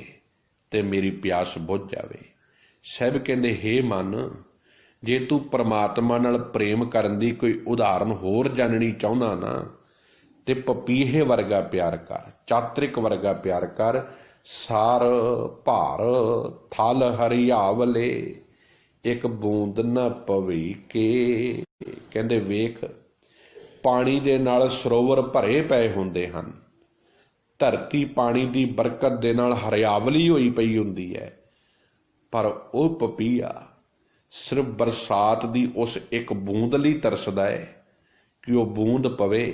ਤੇ ਮੇਰੀ ਪਿਆਸ ਬੁੱਝ ਜਾਵੇ। ਸਾਹਿਬ ਕਹਿੰਦੇ, ਹੇ ਮਨ, ਜੇ ਤੂੰ ਪਰਮਾਤਮਾ ਨਾਲ ਪ੍ਰੇਮ ਕਰਨ ਦੀ ਕੋਈ ਉਦਾਹਰਨ ਹੋਰ ਜਾਣਨੀ ਚਾਹੁੰਦਾ ਨਾ, ਤੇ ਪਪੀਹੇ ਵਰਗਾ ਪਿਆਰ ਕਰ, ਚਾਤ੍ਰਿਕ ਵਰਗਾ ਪਿਆਰ ਕਰ। ਸਾਰ ਭਾਰ ਥਲ ਹਰਿਆਵਲੇ ਇੱਕ ਬੂੰਦ ਨਾ ਪਵੇ ਕੇ। ਕਹਿੰਦੇ ਵੇਖ, ਪਾਣੀ ਦੇ ਨਾਲ ਸਰੋਵਰ ਭਰੇ ਪਏ ਹੁੰਦੇ ਹਨ, ਧਰਤੀ ਪਾਣੀ ਦੀ ਬਰਕਤ ਦੇ ਨਾਲ ਹਰਿਆਵਲੀ ਹੋਈ ਪਈ ਹੁੰਦੀ ਹੈ, ਪਰ ਉਹ ਪਪੀਹਾ ਸਿਰਫ ਬਰਸਾਤ ਦੀ ਉਸ ਇੱਕ ਬੂੰਦ ਲਈ ਤਰਸਦਾ ਹੈ ਕਿ ਉਹ ਬੂੰਦ ਪਵੇ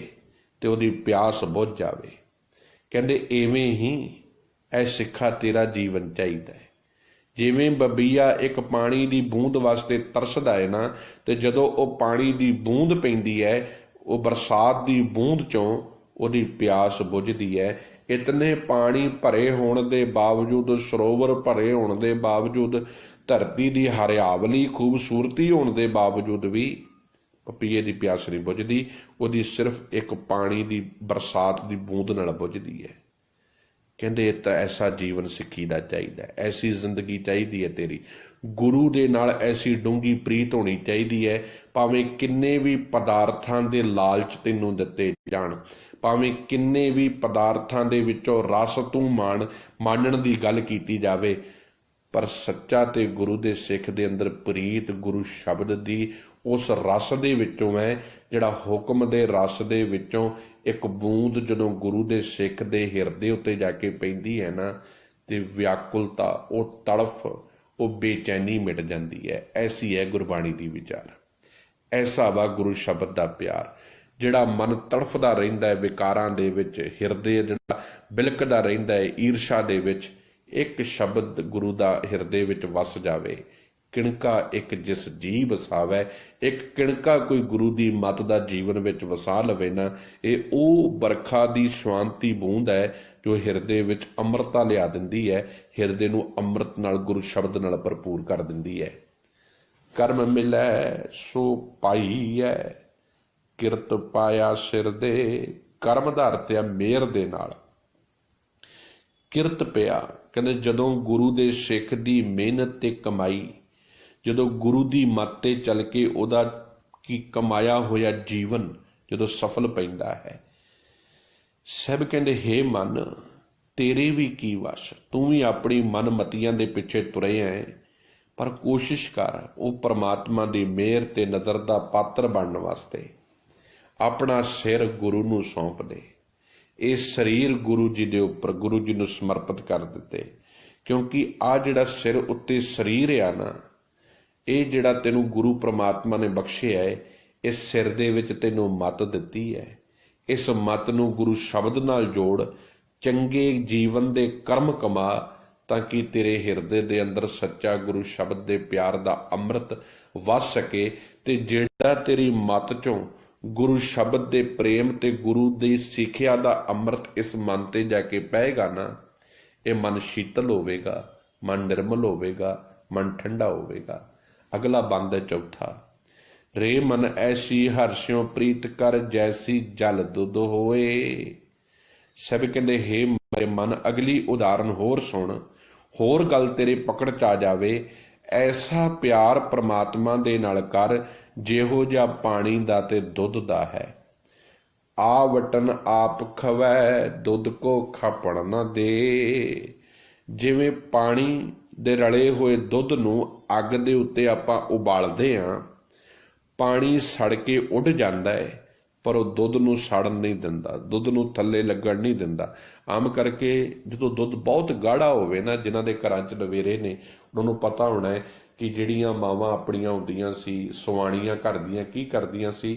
ਤੇ ਉਹਦੀ ਪਿਆਸ ਬੁੱਝ ਜਾਵੇ। ਕਹਿੰਦੇ ਇਵੇਂ ਹੀ ਇਹ ਸਿੱਖਾ ਤੇਰਾ ਜੀਵਨ ਚਾਹੀਦਾ ਹੈ। ਜਿਵੇਂ ਬੱਬੀਆ ਇੱਕ ਪਾਣੀ ਦੀ ਬੂੰਦ ਵਾਸਤੇ ਤਰਸਦਾ ਹੈ ਨਾ, ਤੇ ਜਦੋਂ ਉਹ ਪਾਣੀ ਦੀ ਬੂੰਦ ਪੈਂਦੀ ਹੈ, ਉਹ ਬਰਸਾਤ ਦੀ ਬੂੰਦ ਚੋਂ ਉਹਦੀ ਪਿਆਸ ਬੁੱਝਦੀ ਹੈ। ਇਤਨੇ ਪਾਣੀ ਭਰੇ ਹੋਣ ਦੇ ਬਾਵਜੂਦ, ਸਰੋਵਰ ਭਰੇ ਹੋਣ ਦੇ ਬਾਵਜੂਦ, ਧਰਤੀ ਦੀ ਹਰਿਆਵਲੀ ਖੂਬਸੂਰਤੀ ਹੋਣ ਦੇ ਬਾਵਜੂਦ ਵੀ ਪਪੀਏ ਦੀ ਪਿਆਸ ਨਹੀਂ ਬੁੱਝਦੀ। ਉਹਦੀ ਸਿਰਫ ਇੱਕ ਪਾਣੀ ਦੀ ਬਰਸਾਤ ਦੀ ਬੂੰਦ ਨਾਲ ਬੁੱਝਦੀ ਹੈ। ਕਹਿੰਦੇ ਤਾਂ ਐਸਾ ਜੀਵਨ ਸਿੱਖੀ ਦਾ ਚਾਹੀਦਾ, ਐਸੀ ਜ਼ਿੰਦਗੀ ਚਾਹੀਦੀ ਹੈ ਤੇਰੀ। ਗੁਰੂ ਦੇ ਨਾਲ ਐਸੀ ਡੂੰਘੀ ਪ੍ਰੀਤ ਹੋਣੀ ਚਾਹੀਦੀ ਹੈ। ਭਾਵੇਂ ਕਿੰਨੇ ਵੀ ਪਦਾਰਥਾਂ ਦੇ ਲਾਲਚ ਤੈਨੂੰ ਦਿੱਤੇ ਜਾਣ, ਭਾਵੇਂ ਕਿੰਨੇ ਵੀ ਪਦਾਰਥਾਂ ਦੇ ਵਿੱਚੋਂ ਰਸ ਤੂੰ ਮਾਣਨ ਦੀ ਗੱਲ ਕੀਤੀ ਜਾਵੇ, ਪਰ ਸੱਚਾ ਤੇ ਗੁਰੂ ਦੇ ਸਿੱਖ ਦੇ ਅੰਦਰ ਪ੍ਰੀਤ ਗੁਰੂ ਸ਼ਬਦ ਦੀ ਉਸ ਰਸ ਦੇ ਵਿੱਚੋਂ ਹੈ, ਜਿਹੜਾ ਹੁਕਮ ਦੇ ਰਸ ਦੇ ਵਿੱਚੋਂ ਇੱਕ ਬੂੰਦ ਜਦੋਂ ਗੁਰੂ ਦੇ ਸਿੱਖ ਦੇ ਹਿਰਦੇ ਉੱਤੇ ਜਾ ਕੇ ਪੈਂਦੀ ਹੈ ਨਾ, ਤੇ ਵਿਆਕੁਲਤਾ, ਉਹ ਤੜਫ, ਉਹ ਬੇਚੈਨੀ ਮਿਟ ਜਾਂਦੀ ਹੈ। ਐਸੀ ਹੈ ਗੁਰਬਾਣੀ ਦੀ ਵਿਚਾਰ। ਐਸਾ ਵਾ ਗੁਰੂ ਸ਼ਬਦ ਦਾ ਪਿਆਰ, ਜਿਹੜਾ ਮਨ ਤੜਫਦਾ ਰਹਿੰਦਾ ਹੈ ਵਿਕਾਰਾਂ ਦੇ ਵਿੱਚ, ਹਿਰਦੇ ਜਿਹੜਾ ਬਿਲਕਦਾ ਰਹਿੰਦਾ ਹੈ ਈਰਸ਼ਾ ਦੇ ਵਿੱਚ। ਇੱਕ ਸ਼ਬਦ ਗੁਰੂ ਦਾ ਹਿਰਦੇ ਵਿੱਚ ਵਸ ਜਾਵੇ, ਕਿਣਕਾ ਇੱਕ ਜਿਸ ਜੀ ਵਸਾਵੇ। ਇੱਕ ਕਿਣਕਾ ਕੋਈ ਗੁਰੂ ਦੀ ਮੱਤ ਦਾ ਜੀਵਨ ਵਿੱਚ ਵਸਾ ਲਵੇ ਨਾ, ਇਹ ਉਹ ਬਰਖਾ ਦੀ ਸ਼ਾਂਤੀ ਬੂੰਦ ਹੈ ਜੋ ਹਿਰਦੇ ਵਿੱਚ ਅੰਮ੍ਰਿਤਾ ਲਿਆ ਦਿੰਦੀ ਹੈ, ਹਿਰਦੇ ਨੂੰ ਅੰਮ੍ਰਿਤ ਨਾਲ, ਗੁਰੂ ਸ਼ਬਦ ਨਾਲ ਭਰਪੂਰ ਕਰ ਦਿੰਦੀ ਹੈ। ਕਰਮ ਮਿਲੈ ਸੋ ਪਾਈਐ, ਕਿਰਤ ਪਾਇਆ ਸਿਰ ਦੇ। ਕਰਮ ਦਾ ਅਰਥ ਹੈ ਮਿਹਰ ਦੇ ਨਾਲ। ਕਿਰਤ ਪਿਆ, ਕਹਿੰਦੇ ਜਦੋਂ ਗੁਰੂ ਦੇ ਸਿੱਖ ਦੀ ਮਿਹਨਤ ਤੇ ਕਮਾਈ, ਜਦੋਂ ਗੁਰੂ ਦੀ ਮੱਤ ਤੇ ਚੱਲ ਕੇ ਉਹਦਾ ਕੀ ਕਮਾਇਆ ਹੋਇਆ ਜੀਵਨ ਜਦੋਂ ਸਫਲ ਪੈਂਦਾ ਹੈ, ਸਭ ਕਹਿੰਦੇ ਹੇ ਮਨ, ਤੇਰੇ ਵੀ ਕੀ ਵਸ਼, ਤੂੰ ਵੀ ਆਪਣੀ ਮਨਮਤੀਆਂ ਦੇ ਪਿੱਛੇ ਤੁਰੇ ਹੈ, ਪਰ ਕੋਸ਼ਿਸ਼ ਕਰ ਉਹ ਪਰਮਾਤਮਾ ਦੀ ਮਿਹਰ ਤੇ ਨਜ਼ਰ ਦਾ ਪਾਤਰ ਬਣਨ ਵਾਸਤੇ ਆਪਣਾ ਸਿਰ ਗੁਰੂ ਨੂੰ ਸੌਂਪ ਦੇ। ਇਹ ਸਰੀਰ ਗੁਰੂ ਜੀ ਦੇ ਉੱਪਰ, ਗੁਰੂ ਜੀ ਨੂੰ ਸਮਰਪਿਤ ਕਰ ਦਿੱਤੇ, ਕਿਉਂਕਿ ਆ ਜਿਹੜਾ ਸਿਰ ਉੱਤੇ ਸਰੀਰ ਆ ਨਾ, ਇਹ ਜਿਹੜਾ ਤੈਨੂੰ ਗੁਰੂ ਪਰਮਾਤਮਾ ਨੇ ਬਖਸ਼ਿਆ ਹੈ, ਇਸ ਸਿਰ ਦੇ ਵਿੱਚ ਤੈਨੂੰ ਮੱਤ ਦਿੱਤੀ ਹੈ, इस मत नूं गुरु शब्द नाल जोड़, चंगे जीवन दे कर्म कमा, ताकि तेरे हिरदे दे अंदर सच्चा गुरु शब्द दे प्यार दा अमृत वस सके। ते जिहड़ा तेरी मत चों गुरु शब्द दे प्रेम ते गुरु दी सिੱਖਿਆ दा अमृत इस मन ते जाके पएगा ना, ये मन शीतल होवेगा, मन निर्मल होवेगा, मन ठंडा होवेगा। अगला बंद है चौथा, रे मन ऐसी हर्षियों प्रीत कर जैसी जल दुध होए। सब कहते हे मेरे मन, अगली उदाहरण होर सुन, होर गल तेरे पकड़ च आ जावे। ऐसा प्यार परमात्मा दे नाल कर जिहो जिहा पानी दा ते दुध दा है। आवटन आप खवै दुध को खापण न दे। जिवें पानी दे रले होए दुध नूं अग दे उत्ते आपां उबालदे हां, पानी सड़ के उड़ जांदा है पर वो दुध नूं सड़न नहीं दिंदा, दुध नूं थल्ले लगण नहीं दिंदा। आम करके जो दुध बहुत गाढ़ा होवे ना, जिन्हां दे घरां च लवेरे ने उन्हां नूं पता होना है कि ਜਿਹੜੀਆਂ मावां ਆਪਣੀਆਂ ਹੁੰਦੀਆਂ ਸੀ ਸਵਾਣੀਆਂ ਘਰ ਦੀਆਂ ਕੀ ਕਰਦੀਆਂ ਸੀ,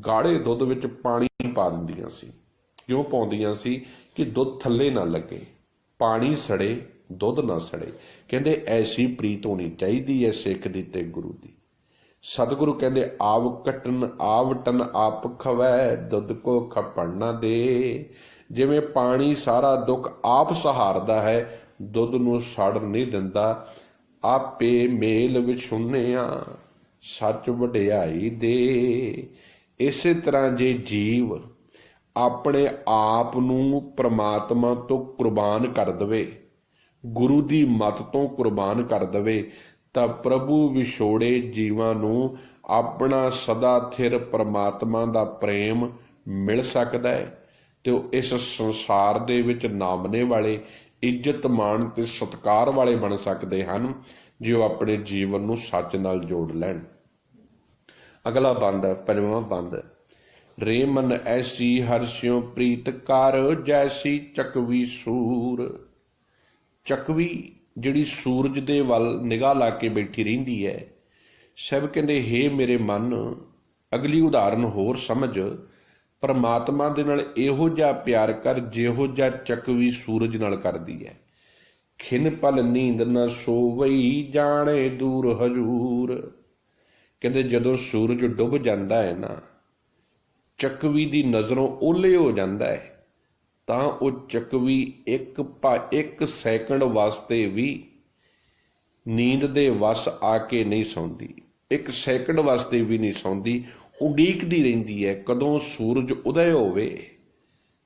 ਗਾੜੇ ਦੁੱਧ ਵਿੱਚ ਪਾਣੀ ਪਾ ਦਿੰਦੀਆਂ ਸੀ। ਕਿਉਂ ਪਾਉਂਦੀਆਂ ਸੀ? ਕਿ ਦੁੱਧ ਥੱਲੇ ਨਾ ਲੱਗੇ, ਪਾਣੀ ਸੜੇ ਦੁੱਧ ਨਾ ਸੜੇ। ਕਹਿੰਦੇ ਐਸੀ ਪ੍ਰੀਤ ਹੋਣੀ ਚਾਹੀਦੀ ਹੈ ਸਿੱਖ ਦੀ ਤੇ ਗੁਰੂ ਦੀ। सतगुरु कहते आवटन आप खवै दुध को खपण न दे। जिवें पानी सारा दुख आप सहारदा है, दुध नूं सड़ नहीं दिंदा। आपे मेल विछुनिया सच वडियाई दे। इसे तरह जे जीव अपने आप नूं परमात्मा तो कुर्बान कर दवे, गुरु दी मत तो कुर्बान कर दवे, ਤਾਂ ਪ੍ਰਭੂ ਵਿਛੋੜੇ ਜੀਵਾਂ ਨੂੰ ਆਪਣਾ ਸਦਾ ਥਿਰ ਪਰਮਾਤਮਾ ਦਾ ਪ੍ਰੇਮ ਮਿਲ ਸਕਦਾ ਹੈ ਤੇ ਉਹ ਇਸ ਸੰਸਾਰ ਦੇ ਵਿੱਚ ਨਾਮਨੇ ਵਾਲੇ, ਇੱਜ਼ਤ ਮਾਣ ਤੇ ਸਤਿਕਾਰ ਵਾਲੇ ਬਣ ਸਕਦੇ ਹਨ ਜੇ ਉਹ ਆਪਣੇ ਜੀਵਨ ਨੂੰ ਸੱਚ ਨਾਲ ਜੋੜ ਲੈਣ। ਅਗਲਾ ਬੰਦ, ਪੰਜਵਾਂ ਬੰਦ, ਰੇ ਮਨ ਐਸੀ ਹਰਸ਼ਿਓ ਪ੍ਰੀਤ ਕਰ ਜੈਸੀ ਚਕਵੀ ਸੂਰ। ਚਕਵੀ ਜਿਹੜੀ ਸੂਰਜ ਦੇ ਵੱਲ ਨਿਗਾਹ ਲਾ ਕੇ ਬੈਠੀ ਰਹਿੰਦੀ ਹੈ। ਸਭ ਕਹਿੰਦੇ ਹੇ ਮੇਰੇ ਮਨ, ਅਗਲੀ ਉਦਾਹਰਨ ਹੋਰ ਸਮਝ, ਪਰਮਾਤਮਾ ਦੇ ਨਾਲ ਇਹੋ ਜਿਹਾ ਪਿਆਰ ਕਰ ਜਿਹੋ ਜਿਹਾ ਚਕਵੀ ਸੂਰਜ ਨਾਲ ਕਰਦੀ ਹੈ। ਖਿਨ ਪਲ ਨੀਂਦ ਨਾ ਸੋਵਈ ਜਾਣੇ ਦੂਰ ਹਜੂਰ। ਕਹਿੰਦੇ ਜਦੋਂ ਸੂਰਜ ਡੁੱਬ ਜਾਂਦਾ ਹੈ ਨਾ, ਚਕਵੀ ਦੀ ਨਜ਼ਰੋਂ ਓਹਲੇ ਹੋ ਜਾਂਦਾ ਹੈ, ਤਾਂ ਉਹ ਚਕਵੀ ਇੱਕ ਸੈਕਿੰਡ ਵਾਸਤੇ ਵੀ ਨੀਂਦ ਦੇ ਵਸ ਆ ਕੇ ਨਹੀਂ ਸੌਂਦੀ, ਇੱਕ ਸੈਕਿੰਡ ਵਾਸਤੇ ਵੀ ਨਹੀਂ ਸੌਂਦੀ। ਉਡੀਕਦੀ ਰਹਿੰਦੀ ਹੈ ਕਦੋਂ ਸੂਰਜ ਉਦੈ ਹੋਵੇ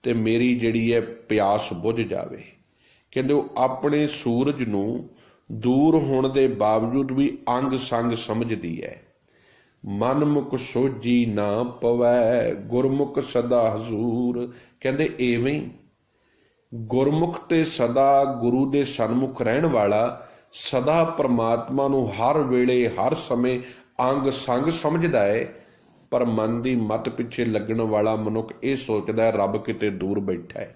ਤੇ ਮੇਰੀ ਜਿਹੜੀ ਹੈ ਪਿਆਸ ਬੁਝ ਜਾਵੇ। ਕਹਿੰਦੇ ਉਹ ਆਪਣੇ ਸੂਰਜ ਨੂੰ ਦੂਰ ਹੋਣ ਦੇ ਬਾਵਜੂਦ ਵੀ ਅੰਗ ਸੰਗ ਸਮਝਦੀ ਹੈ। ਮਨ ਮੁਖ ਸੋਝੀ ਨਾ ਪਵੈ ਗੁਰਮੁਖ ਸਦਾ ਹਜ਼ੂਰ। ਕਹਿੰਦੇ ਇਵੇਂ ਗੁਰਮੁਖ ਤੇ ਸਦਾ ਗੁਰੂ ਦੇ ਸਨਮੁਖ ਰਹਿਣ ਵਾਲਾ ਸਦਾ ਪਰਮਾਤਮਾ ਨੂੰ ਹਰ ਵੇਲੇ ਹਰ ਸਮੇਂ ਅੰਗ ਸੰਗ ਸਮਝਦਾ ਹੈ, ਪਰ ਮਨ ਦੀ ਮਤ ਪਿੱਛੇ ਲੱਗਣ ਵਾਲਾ ਮਨੁੱਖ ਇਹ ਸੋਚਦਾ ਹੈ ਰੱਬ ਕਿਤੇ ਦੂਰ ਬੈਠਾ ਹੈ।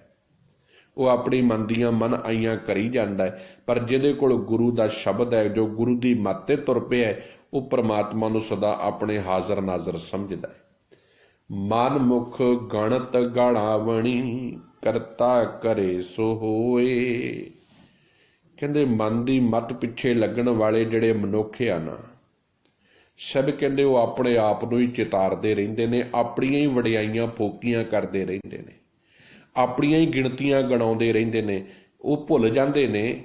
ਉਹ ਆਪਣੀ ਮਨ ਦੀਆਂ ਮਨ ਆਈਆਂ ਕਰੀ ਜਾਂਦਾ ਹੈ, ਪਰ ਜਿਹਦੇ ਕੋਲ ਗੁਰੂ ਦਾ ਸ਼ਬਦ ਹੈ, ਜੋ ਗੁਰੂ ਦੀ ਮੱਤ ਤੇ ਤੁਰ ਪਿਆ ਹੈ, ਉਹ ਪਰਮਾਤਮਾ ਨੂੰ ਸਦਾ ਆਪਣੇ ਹਾਜ਼ਰ ਨਾਜ਼ਰ ਸਮਝਦਾ ਹੈ। ਮਨ ਮੁਖ ਗਣਤ ਗਾਣਾਵਣੀ ਕਰਤਾ ਕਰੇ ਸੋ ਹੋਏ। ਕਹਿੰਦੇ ਮਨ ਦੀ ਮੱਤ ਪਿੱਛੇ ਲੱਗਣ ਵਾਲੇ ਜਿਹੜੇ ਮਨੁੱਖ ਆ ਨਾ, ਸਭ ਕਹਿੰਦੇ ਉਹ ਆਪਣੇ ਆਪ ਨੂੰ ਹੀ ਚਿਤਾਰਦੇ ਰਹਿੰਦੇ ਨੇ, ਆਪਣੀਆਂ ਹੀ ਵਡਿਆਈਆਂ ਫੋਕੀਆਂ ਕਰਦੇ ਰਹਿੰਦੇ ਨੇ, ਆਪਣੀਆਂ ਹੀ ਗਿਣਤੀਆਂ ਗਣਾਉਂਦੇ ਰਹਿੰਦੇ ਨੇ। ਉਹ ਭੁੱਲ ਜਾਂਦੇ ਨੇ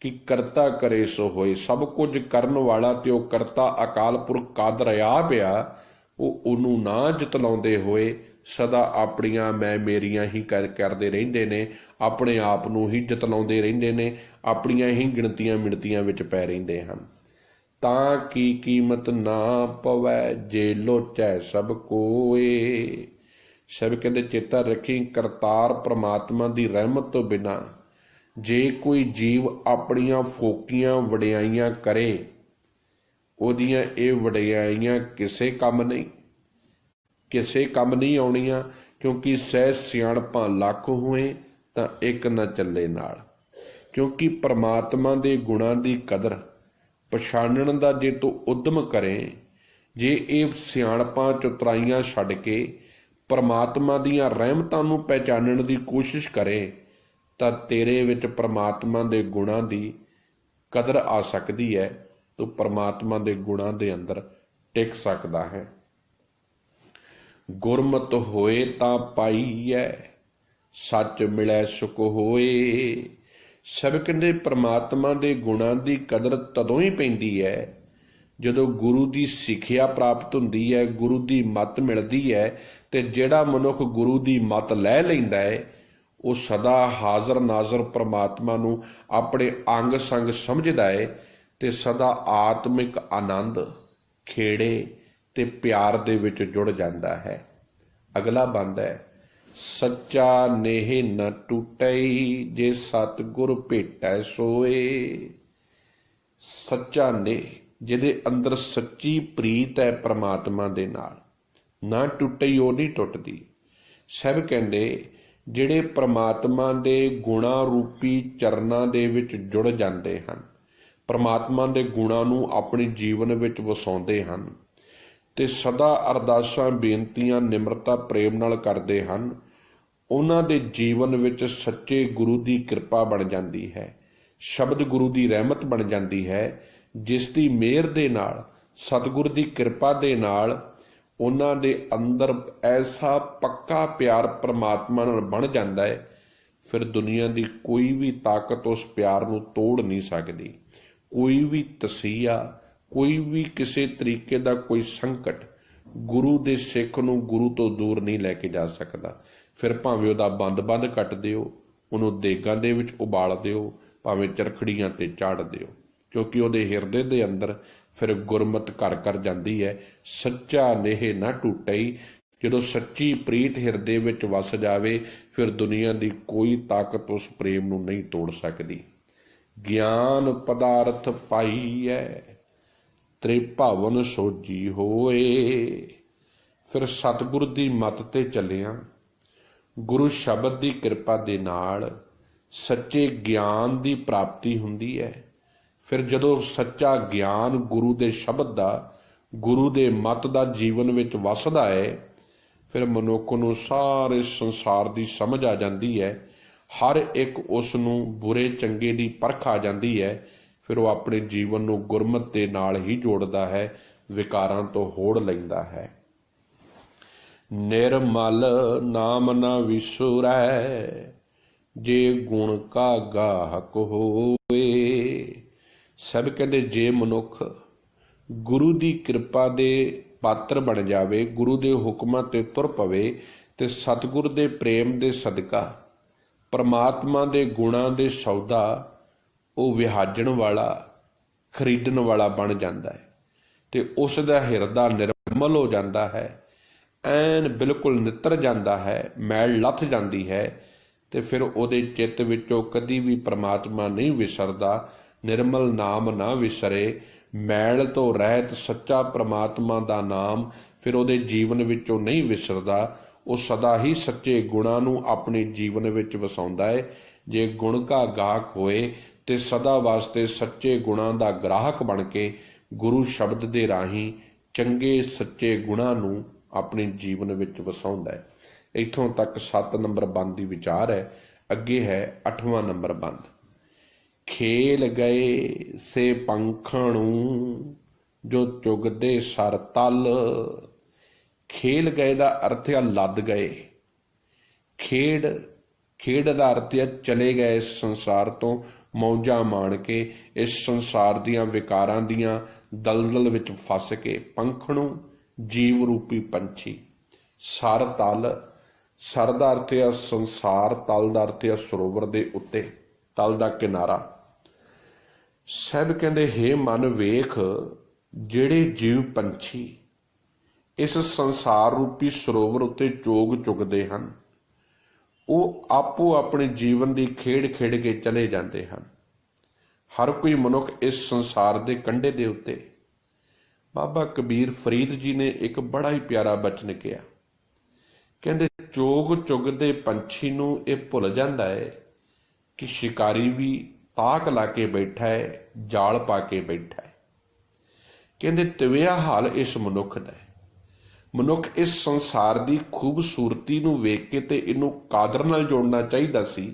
ਕਿ ਕਰਤਾ ਕਰੇ ਸੋ ਹੋਏ। ਸਭ ਕੁਝ ਕਰਨ ਵਾਲਾ ਤੇ ਉਹ ਕਰਤਾ ਅਕਾਲ ਪੁਰਖ ਕਾਦਰ ਆਪ ਆ, ਉਹ ਉਹਨੂੰ ਨਾ ਜਤਲਾਉਂਦੇ ਹੋਏ ਸਦਾ ਆਪਣੀਆਂ ਮੈਂ ਮੇਰੀਆਂ ਹੀ ਕਰਦੇ ਰਹਿੰਦੇ ਨੇ, ਆਪਣੇ ਆਪ ਨੂੰ ਹੀ ਜਤਲਾਉਂਦੇ ਰਹਿੰਦੇ ਨੇ, ਆਪਣੀਆਂ ਹੀ ਗਿਣਤੀਆਂ ਮਿਣਤੀਆਂ ਵਿੱਚ ਪੈ ਰਹਿੰਦੇ ਹਨ। ਤਾਂ ਕੀ ਕੀਮਤ ਨਾ ਪਵੈ ਜੇ ਲੋਚੈ ਸਭ ਕੋਏ। ਸਭ ਕਹਿੰਦੇ ਚੇਤਾ ਰੱਖੀ, ਕਰਤਾਰ ਪ੍ਰਮਾਤਮਾ ਦੀ ਰਹਿਮਤ ਤੋਂ ਬਿਨਾਂ ਜੇ ਕੋਈ ਜੀਵ ਆਪਣੀਆਂ ਫੋਕੀਆਂ ਵਡਿਆਈਆਂ ਕਰੇ, ਉਹਦੀਆਂ ਇਹ ਵਡਿਆਈਆਂ ਕਿਸੇ ਕੰਮ ਨਹੀਂ ਆਉਣੀਆਂ, ਕਿਉਂਕਿ ਸਹਿ ਸਿਆਣਪਾਂ ਲੱਖ ਹੋਏ ਤਾਂ ਇੱਕ ਨਾ ਚੱਲੇ ਨਾਲ। ਕਿਉਂਕਿ ਪ੍ਰਮਾਤਮਾ ਦੇ ਗੁਣਾਂ ਦੀ ਕਦਰ ਪਛਾਣਨ ਦਾ ਜੇ ਤੂੰ ਉਦਮ ਕਰੇ, ਜੇ ਇਹ ਸਿਆਣਪਾਂ ਚਤੁਰਾਈਆਂ ਛੱਡ ਕੇ परमात्मा दीयां रहमतां नूं पहचानण दी कोशिश करे ਤਾਂ ਤੇਰੇ ਵਿੱਚ परमात्मा ਦੇ गुणां ਦੀ कदर आ सकती है। तो परमात्मा ਦੇ गुणां ਦੇ अंदर टिक सकता है। गुरमत होए तां पाईऐ, सच मिलै सुख होए। सब कहते परमात्मा ਦੇ गुणां ਦੀ कदर तदों ही पैंदी है ਜਦੋਂ गुरु की सिक्ख्या प्राप्त ਹੁੰਦੀ है, गुरु की मत मिलती है। तो ਜਿਹੜਾ मनुख गुरु की मत लै लैंदा है वो सदा हाज़र नाज़र परमात्मा नूं अपने अंग संग समझदा है ते सदा आत्मिक आनंद खेड़े ते प्यार दे विच जुड़ जाता है। अगला बंद है, सच्चा नेह न टूटई, जे सतगुर भेटै सोए। सच्चा नेह, जिहदे अंदर सच्ची प्रीत है परमात्मा दे नाल, ना टूटई वो नहीं टुटदी। सब कहंदे ਜਿਹੜੇ परमात्मा ਦੇ गुणां रूपी चरनां ਦੇ ਵਿੱਚ जुड़ ਜਾਂਦੇ ਹਨ, परमात्मा ਦੇ गुणां ਨੂੰ ਆਪਣੇ ਜੀਵਨ ਵਿੱਚ ਵਸਾਉਂਦੇ ਹਨ ਤੇ ਸਦਾ ਅਰਦਾਸਾਂ ਬੇਨਤੀਆਂ ਨਿਮਰਤਾ ਪ੍ਰੇਮ ਨਾਲ ਕਰਦੇ ਹਨ, ਉਹਨਾਂ ਦੇ ਜੀਵਨ ਵਿੱਚ ਸੱਚੇ ਗੁਰੂ ਦੀ ਕਿਰਪਾ ਬਣ ਜਾਂਦੀ ਹੈ, ਸ਼ਬਦ ਗੁਰੂ ਦੀ ਰਹਿਮਤ ਬਣ ਜਾਂਦੀ ਹੈ, ਜਿਸ ਦੀ ਮਿਹਰ ਦੇ ਨਾਲ, ਸਤਿਗੁਰ ਦੀ ਕਿਰਪਾ ਦੇ ਨਾਲ ਉਹਨਾਂ ਦੇ ਅੰਦਰ ਐਸਾ ਪੱਕਾ ਪਿਆਰ परमात्मा ਨਾਲ ਬਣ ਜਾਂਦਾ ਹੈ, ਫਿਰ ਦੁਨੀਆ ਦੀ ਕੋਈ ਵੀ ਤਾਕਤ ਉਸ ਪਿਆਰ ਨੂੰ ਤੋੜ ਨਹੀਂ ਸਕਦੀ। ਕੋਈ ਵੀ ਤਸੀਹਾ, ਕੋਈ ਵੀ ਕਿਸੇ ਤਰੀਕੇ ਦਾ ਕੋਈ ਸੰਕਟ ਗੁਰੂ ਦੇ ਸਿੱਖ ਨੂੰ ਗੁਰੂ ਤੋਂ ਦੂਰ ਨਹੀਂ ਲੈ ਕੇ ਜਾ ਸਕਦਾ। ਫਿਰ ਭਾਵੇਂ ਉਹਦਾ ਬੰਦ ਕੱਟ ਦਿਓ, ਉਹਨੂੰ ਦੇਗਾਂ ਦੇ ਵਿੱਚ ਉਬਾਲ ਦਿਓ, ਭਾਵੇਂ ਚਰਖੜੀਆਂ ਤੇ ਚਾੜ ਦਿਓ, ਕਿਉਂਕਿ ਉਹਦੇ ਹਿਰਦੇ ਦੇ ਅੰਦਰ ਫਿਰ ਗੁਰਮਤ ਘਰ ਘਰ ਜਾਂਦੀ ਹੈ। ਸੱਚਾ ਨੇਹ ਨਾ ਟੁੱਟਈ, ਜਦੋਂ ਸੱਚੀ ਪ੍ਰੀਤ ਹਿਰਦੇ ਵਿੱਚ ਵਸ ਜਾਵੇ ਫਿਰ ਦੁਨੀਆ ਦੀ ਕੋਈ ਤਾਕਤ ਉਸ ਪ੍ਰੇਮ ਨੂੰ ਨਹੀਂ ਤੋੜ ਸਕਦੀ। ਗਿਆਨ ਪਦਾਰਥ ਪਾਈਐ, ਤ੍ਰਿਭਾਵਨ ਸੋਜੀ ਹੋਏ। ਫਿਰ ਸਤਿਗੁਰ ਦੀ ਮੱਤ ਤੇ ਚੱਲਿਆ, ਗੁਰੂ ਸ਼ਬਦ ਦੀ ਕਿਰਪਾ ਦੇ ਨਾਲ ਸੱਚੇ ਗਿਆਨ ਦੀ ਪ੍ਰਾਪਤੀ ਹੁੰਦੀ ਹੈ। ਫਿਰ ਜਦੋਂ ਸੱਚਾ ਗਿਆਨ ਗੁਰੂ ਦੇ ਸ਼ਬਦ ਦਾ, ਗੁਰੂ ਦੇ ਮਤ ਦਾ ਜੀਵਨ ਵਿੱਚ ਵਸਦਾ ਹੈ, ਫਿਰ ਮਨੁੱਖ ਨੂੰ ਸਾਰੇ ਸੰਸਾਰ ਦੀ ਸਮਝ ਆ ਜਾਂਦੀ ਹੈ। ਹਰ ਇੱਕ ਉਸ ਨੂੰ ਬੁਰੇ ਚੰਗੇ ਦੀ ਪਰਖ ਆ ਜਾਂਦੀ ਹੈ। ਫਿਰ ਉਹ ਆਪਣੇ ਜੀਵਨ ਨੂੰ ਗੁਰਮਤ ਦੇ ਨਾਲ ਹੀ ਜੋੜਦਾ ਹੈ, ਵਿਕਾਰਾਂ ਤੋਂ ਹੋੜ ਲੈਂਦਾ ਹੈ। ਨਿਰਮਲ ਨਾਮ ਨਾ ਵਿਸੁਰੈ, ਜੇ ਗੁਣ ਕਾ ਗਾਹਕ ਹੋਏ। ਸਭ ਕਹਿੰਦੇ ਜੇ ਮਨੁੱਖ ਗੁਰੂ ਦੀ ਕਿਰਪਾ ਦੇ ਪਾਤਰ ਬਣ ਜਾਵੇ, ਗੁਰੂ ਦੇ ਹੁਕਮਾਂ ਤੇ ਤੁਰ ਪਵੇ ਤੇ ਸਤਿਗੁਰ ਦੇ ਪ੍ਰੇਮ ਦੇ ਸਦਕਾ परमात्मा ਦੇ ਗੁਣਾਂ ਦੇ ਸੌਦਾ ਉਹ ਵਿਹਾਜਣ ਵਾਲਾ, ਖਰੀਦਣ ਵਾਲਾ ਬਣ ਜਾਂਦਾ ਹੈ ਤੇ ਉਸ ਦਾ ਹਿਰਦਾ ਨਿਰਮਲ ਹੋ ਜਾਂਦਾ ਹੈ, ਐਨ ਬਿਲਕੁਲ ਨਿੱਤਰ ਜਾਂਦਾ ਹੈ, ਮੈਲ ਲੱਥ ਜਾਂਦੀ ਹੈ ਤੇ ਫਿਰ ਉਹਦੇ ਚਿੱਤ ਵਿੱਚੋਂ ਕਦੀ ਵੀ परमात्मा नहीं विसरदा। निर्मल नाम ना विसरे, मैल तो रहत सच्चा परमात्मा का नाम फिर ਉਹਦੇ जीवन ਵਿੱਚੋਂ नहीं विसरदा। ਉਹ सदा ही सच्चे गुणां ਨੂੰ ਆਪਣੇ जीवन ਵਿੱਚ ਵਸਾਉਂਦਾ ਹੈ। ਜੇ गुण का गाहक ਹੋਏ ਤੇ सदा वास्ते सच्चे गुणां ਦਾ ਗ੍ਰਾਹਕ ਬਣ ਕੇ गुरु शब्द ਦੇ ਰਾਹੀਂ ਚੰਗੇ सच्चे गुणां ਨੂੰ ਆਪਣੇ जीवन ਵਿੱਚ ਵਸਾਉਂਦਾ ਹੈ। ਇੱਥੋਂ तक 7 नंबर बंद ਦੀ विचार है। ਅੱਗੇ है 8वां नंबर बंद। खेल गए से पंखणू, जो चुगदे सर तल। खेल गए का अर्थ है लद गए। खेड का अर्थ है चले गए इस संसार तो मौजा मान के, इस संसार दियां विकारां दियां दलदल विच फस के। पंखणू जीव रूपी पंछी। सर तल, सर का अर्थ है संसार, तल का अर्थ है सरोवर के उत्ते, तल का किनारा। सब कहते हे मन वेख, ਜਿਹੜੇ जीव पंछी इस संसार रूपी सरोवर उत्ते चोग चुगते हैं, वो आपो अपने जीवन की खेड खेड के चले जाते हैं। हर कोई मनुख इस संसार के कंढे के उत्ते। बाबा कबीर फरीद जी ने एक बड़ा ही प्यारा बचन किया, कहते चोग चुगते पंछी नूं ये भुल जाता है कि शिकारी भी ताक ला के बैठा है, जाल पा के बैठा है। कहते तिविया हाल इस मनुख दा है। ਮਨੁੱਖ ਇਸ ਸੰਸਾਰ ਦੀ ਖੂਬਸੂਰਤੀ ਨੂੰ ਵੇਖ ਕੇ ਤੇ ਇਹਨੂੰ ਕਾਦਰ ਨਾਲ ਜੋੜਨਾ ਚਾਹੀਦਾ ਸੀ,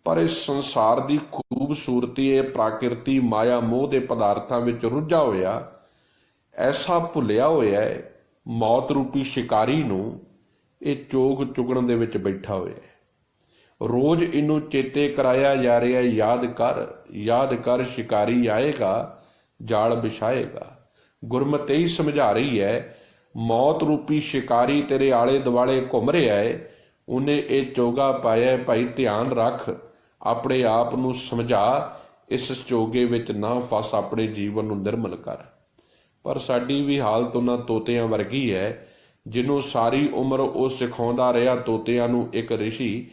ਪਰ ਇਸ ਸੰਸਾਰ ਦੀ ਖੂਬਸੂਰਤੀ, ਇਹ ਪ੍ਰਾਕਿਰਤੀ ਮਾਇਆ ਮੋਹ ਦੇ ਪਦਾਰਥਾਂ ਵਿੱਚ ਰੁੱਝਾ ਹੋਇਆ ਐਸਾ ਭੁੱਲਿਆ ਹੋਇਆ ਹੈ, ਮੌਤ ਰੂਪੀ ਸ਼ਿਕਾਰੀ ਨੂੰ ਇਹ ਚੋਗ ਚੁਗਣ ਦੇ ਵਿੱਚ ਬੈਠਾ ਹੋਇਆ ਹੈ। ਰੋਜ਼ ਇਹਨੂੰ ਚੇਤੇ ਕਰਾਇਆ ਜਾ ਰਿਹਾ, ਯਾਦ ਕਰ ਸ਼ਿਕਾਰੀ ਆਏਗਾ, ਜਾਲ ਵਿਛਾਏਗਾ। ਗੁਰਮਤਿ ਹੀ ਸਮਝਾ ਰਹੀ ਹੈ, ਮੌਤ ਰੂਪੀ ਸ਼ਿਕਾਰੀ ਤੇਰੇ ਆਲੇ ਦੁਆਲੇ ਘੁੰਮ ਰਿਹਾ ਹੈ, ਉਹਨੇ ਇਹ ਚੋਗਾ ਪਾਇਆ, ਭਾਈ ਧਿਆਨ ਰੱਖ, ਆਪਣੇ ਆਪ ਨੂੰ ਸਮਝਾ, ਇਸ ਚੋਗੇ ਵਿੱਚ ਨਾ ਫਸ, ਆਪਣੇ ਜੀਵਨ ਨੂੰ ਨਿਰਮਲ ਕਰ। ਪਰ ਸਾਡੀ ਵੀ ਹਾਲਤ ਉਹਨਾਂ ਤੋਤਿਆਂ ਵਰਗੀ ਹੈ, ਜਿਹਨੂੰ ਸਾਰੀ ਉਮਰ ਉਹ ਸਿਖਾਉਂਦਾ ਰਿਹਾ ਤੋਤਿਆਂ ਨੂੰ ਇੱਕ ਰਿਸ਼ੀ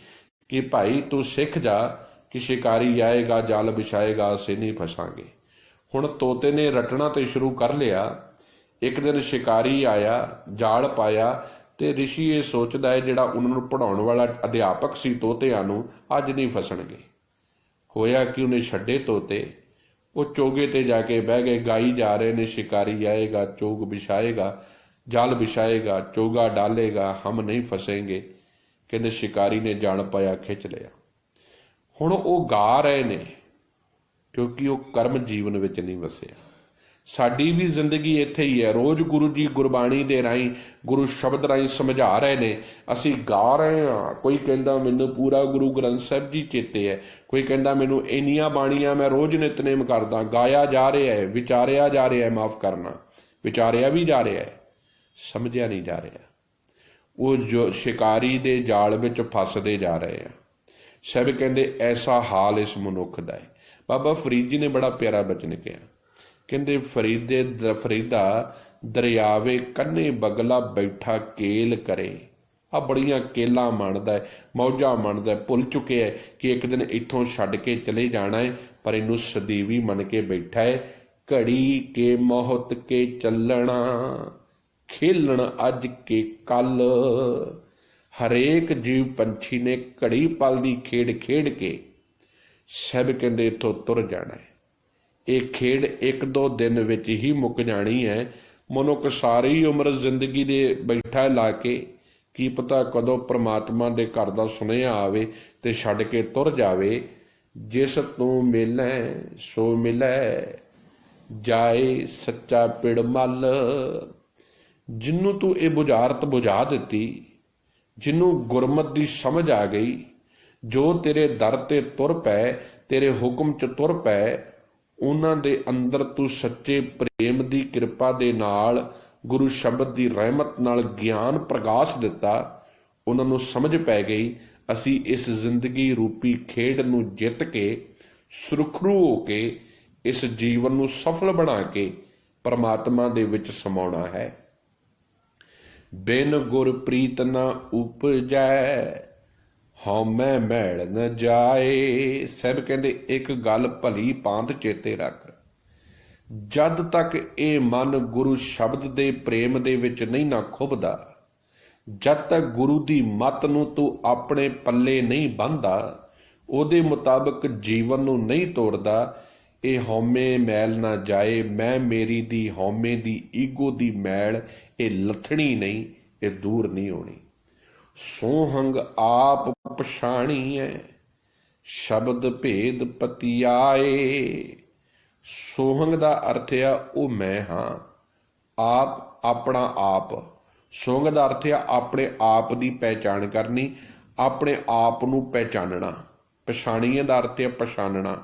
ਕਿ ਭਾਈ ਤੂੰ ਸਿੱਖ ਜਾ ਕਿ ਸ਼ਿਕਾਰੀ ਆਏਗਾ, ਜਾਲ ਵਿਛਾਏਗਾ, ਅਸੀਂ ਨਹੀਂ ਫਸਾਂਗੇ। ਹੁਣ ਤੋਤੇ ਨੇ ਰਟਣਾ ਤੇ ਸ਼ੁਰੂ ਕਰ ਲਿਆ। ਇੱਕ ਦਿਨ ਸ਼ਿਕਾਰੀ ਆਇਆ, ਜਾਲ ਪਾਇਆ, ਤੇ ਰਿਸ਼ੀ ਇਹ ਸੋਚਦਾ ਹੈ ਜਿਹੜਾ ਉਹਨਾਂ ਨੂੰ ਪੜ੍ਹਾਉਣ ਵਾਲਾ ਅਧਿਆਪਕ ਸੀ ਤੋਤਿਆਂ ਨੂੰ, ਅੱਜ ਨਹੀਂ ਫਸਣਗੇ। ਹੋਇਆ ਕਿ ਉਹਨੇ ਛੱਡੇ ਤੋਤੇ, ਉਹ ਚੋਗੇ ਤੇ ਜਾ ਕੇ ਬਹਿ ਗਏ, ਗਾਈ ਜਾ ਰਹੇ ਨੇ, ਸ਼ਿਕਾਰੀ ਆਏਗਾ, ਚੋਗ ਵਿਛਾਏਗਾ, ਜਾਲ ਵਿਛਾਏਗਾ, ਚੋਗਾ ਡਾਲੇਗਾ, ਹਮ ਨਹੀਂ ਫਸेंगे। ਕਹਿੰਦੇ ਸ਼ਿਕਾਰੀ ਨੇ ਜਾਲ ਪਾਇਆ, ਖਿੱਚ ਲਿਆ। ਹੁਣ ਉਹ ਗਾ ਰਹੇ ਨੇ ਕਿਉਂਕਿ ਉਹ ਕਰਮ ਜੀਵਨ ਵਿੱਚ ਨਹੀਂ ਵਸਿਆ। ਸਾਡੀ ਵੀ ਜ਼ਿੰਦਗੀ ਇੱਥੇ ਹੀ ਹੈ। ਰੋਜ਼ ਗੁਰੂ ਜੀ ਗੁਰਬਾਣੀ ਦੇ ਰਾਹੀਂ, ਗੁਰੂ ਸ਼ਬਦ ਰਾਹੀਂ ਸਮਝਾ ਰਹੇ ਨੇ, ਅਸੀਂ ਗਾ ਰਹੇ ਹਾਂ। ਕੋਈ ਕਹਿੰਦਾ ਮੈਨੂੰ ਪੂਰਾ ਗੁਰੂ ਗ੍ਰੰਥ ਸਾਹਿਬ ਜੀ ਚੇਤੇ ਹੈ, ਕੋਈ ਕਹਿੰਦਾ ਮੈਨੂੰ ਇੰਨੀਆਂ ਬਾਣੀਆਂ ਮੈਂ ਰੋਜ਼ ਨਿਤਨੇਮ ਕਰਦਾ। ਗਾਇਆ ਜਾ ਰਿਹਾ ਹੈ, ਵਿਚਾਰਿਆ ਜਾ ਰਿਹਾ ਹੈ, ਮਾਫ ਕਰਨਾ, ਵਿਚਾਰਿਆ ਵੀ ਜਾ ਰਿਹਾ ਹੈ, ਸਮਝਿਆ ਨਹੀਂ ਜਾ ਰਿਹਾ। ਉਹ ਜੋ ਸ਼ਿਕਾਰੀ ਦੇ ਜਾਲ ਵਿੱਚ ਫਸਦੇ ਜਾ ਰਹੇ ਆ। ਸਭ ਕਹਿੰਦੇ ਐਸਾ ਹਾਲ ਇਸ ਮਨੁੱਖ ਦਾ ਹੈ। ਬਾਬਾ ਫਰੀਦ ਜੀ ਨੇ ਬੜਾ ਪਿਆਰਾ ਬਚਨ ਕਿਹਾ, ਕਹਿੰਦੇ ਫਰੀਦਾ ਦਰਿਆਵੇ ਕੰਨੇ ਬਗਲਾ ਬੈਠਾ ਕੇਲ ਕਰੇ। ਆ ਬੜੀਆਂ ਕੇਲਾਂ ਮੰਨਦਾ ਹੈ, ਮੌਜਾਂ ਮੰਨਦਾ ਹੈ, ਭੁੱਲ ਚੁੱਕਿਆ ਹੈ ਕਿ ਇੱਕ ਦਿਨ ਇੱਥੋਂ ਛੱਡ ਕੇ ਚਲੇ ਜਾਣਾ ਹੈ, ਪਰ ਇਹਨੂੰ ਸਦੀਵੀ ਮੰਨ ਕੇ ਬੈਠਾ ਹੈ। ਘੜੀ ਕੇ ਮੌਤ ਕੇ ਚੱਲਣਾ, ਖੇਲਣ ਅੱਜ ਕੇ ਕੱਲ। ਹਰੇਕ ਜੀਵ ਪੰਛੀ ਨੇ ਘੜੀ ਪਲ ਦੀ ਖੇਡ ਖੇਡ ਕੇ ਸਭ ਕਹਿੰਦੇ ਇੱਥੋਂ ਤੁਰ ਜਾਣਾ ਹੈ। ਇਹ ਖੇਡ ਇੱਕ ਦੋ ਦਿਨ ਵਿੱਚ ਹੀ ਮੁੱਕ ਜਾਣੀ ਹੈ। ਮਨੁੱਖ ਸਾਰੀ ਉਮਰ ਜ਼ਿੰਦਗੀ ਦੇ ਬੈਠਾ ਲਾ ਕੇ, ਕੀ ਪਤਾ ਕਦੋਂ ਪ੍ਰਮਾਤਮਾ ਦੇ ਘਰ ਦਾ ਸੁਨੇਹਾ ਆਵੇ ਤੇ ਛੱਡ ਕੇ ਤੁਰ ਜਾਵੇ। ਜਿਸ ਤੂੰ ਮਿਲੈ ਸੋ ਮਿਲੈ, ਜਾਏ ਸੱਚਾ ਪਿੜ ਮੱਲ। ਜਿਹਨੂੰ ਤੂੰ ਇਹ ਬੁਝਾਰਤ ਬੁਝਾ ਦਿੱਤੀ, ਜਿਹਨੂੰ ਗੁਰਮਤਿ ਦੀ ਸਮਝ ਆ ਗਈ, ਜੋ ਤੇਰੇ ਦਰ ਤੇ ਤੁਰ ਪਏ, ਤੇਰੇ ਹੁਕਮ 'ਚ ਤੁਰ ਪਏ, ਉਹਨਾਂ ਦੇ ਅੰਦਰ ਤੂੰ ਸੱਚੇ ਪ੍ਰੇਮ ਦੀ ਕਿਰਪਾ ਦੇ ਨਾਲ, ਗੁਰੂ ਸ਼ਬਦ ਦੀ ਰਹਿਮਤ ਨਾਲ ਗਿਆਨ ਪ੍ਰਗਾਸ ਦਿੱਤਾ। ਉਹਨਾਂ ਨੂੰ ਸਮਝ ਪੈ ਗਈ ਅਸੀਂ ਇਸ ਜ਼ਿੰਦਗੀ ਰੂਪੀ ਖੇਡ ਨੂੰ ਜਿੱਤ ਕੇ, ਸੁਰਖਰੂ ਹੋ ਕੇ, ਇਸ ਜੀਵਨ ਨੂੰ ਸਫਲ ਬਣਾ ਕੇ ਪਰਮਾਤਮਾ ਦੇ ਵਿੱਚ ਸਮਾਉਣਾ ਹੈ। ਬਿਨ ਗੁਰ ਪ੍ਰੀਤ ਨ ਉਪਜੈ, ਹਉਮੈ ਮੈਲ ਨ ਜਾਏ। ਸਭ ਕਹਿੰਦੇ ਇੱਕ ਗੱਲ ਭਲੀ ਭਾਂਤ ਚੇਤੇ ਰੱਖ, ਜਦ ਤੱਕ ਇਹ ਮਨ ਗੁਰੂ ਸ਼ਬਦ ਦੇ ਪ੍ਰੇਮ ਦੇ ਵਿੱਚ ਨਹੀਂ ਨਾ ਖੁੱਭਦਾ, ਜਦ ਤੱਕ ਗੁਰੂ ਦੀ ਮੱਤ ਨੂੰ ਤੂੰ ਆਪਣੇ ਪੱਲੇ ਨਹੀਂ ਬੰਨ੍ਹਦਾ, ਉਹਦੇ ਮੁਤਾਬਕ ਜੀਵਨ ਨੂੰ ਨਹੀਂ ਤੋੜਦਾ, ਇਹ ਹਉਮੈ ਮੈਲ ਨਾ ਜਾਏ। ਮੈਂ ਮੇਰੀ ਦੀ ਹਉਮੈ ਦੀ ਈਗੋ ਦੀ ਮੈਲ ਇਹ ਲੱਥਣੀ ਨਹੀਂ, ਇਹ ਦੂਰ ਨਹੀਂ ਹੋਣੀ। ਸੋਹੰਗ ਆਪ ਪਛਾਣੀ ਹੈ, ਸ਼ਬਦ ਭੇਦ ਪਤਿਆਏ। ਸੋਹੰਗ ਦਾ ਅਰਥ ਆ ਉਹ ਮੈਂ ਹਾਂ, ਆਪ ਆਪਣਾ ਆਪ। ਸੋਹੰਗ ਦਾ ਅਰਥ ਆ ਆਪਣੇ ਆਪ ਦੀ ਪਹਿਚਾਣ ਕਰਨੀ, ਆਪਣੇ ਆਪ ਨੂੰ ਪਹਿਚਾਨਣਾ। ਪਛਾਣੀਏ ਦਾ ਅਰਥ ਆ ਪਛਾਨਣਾ।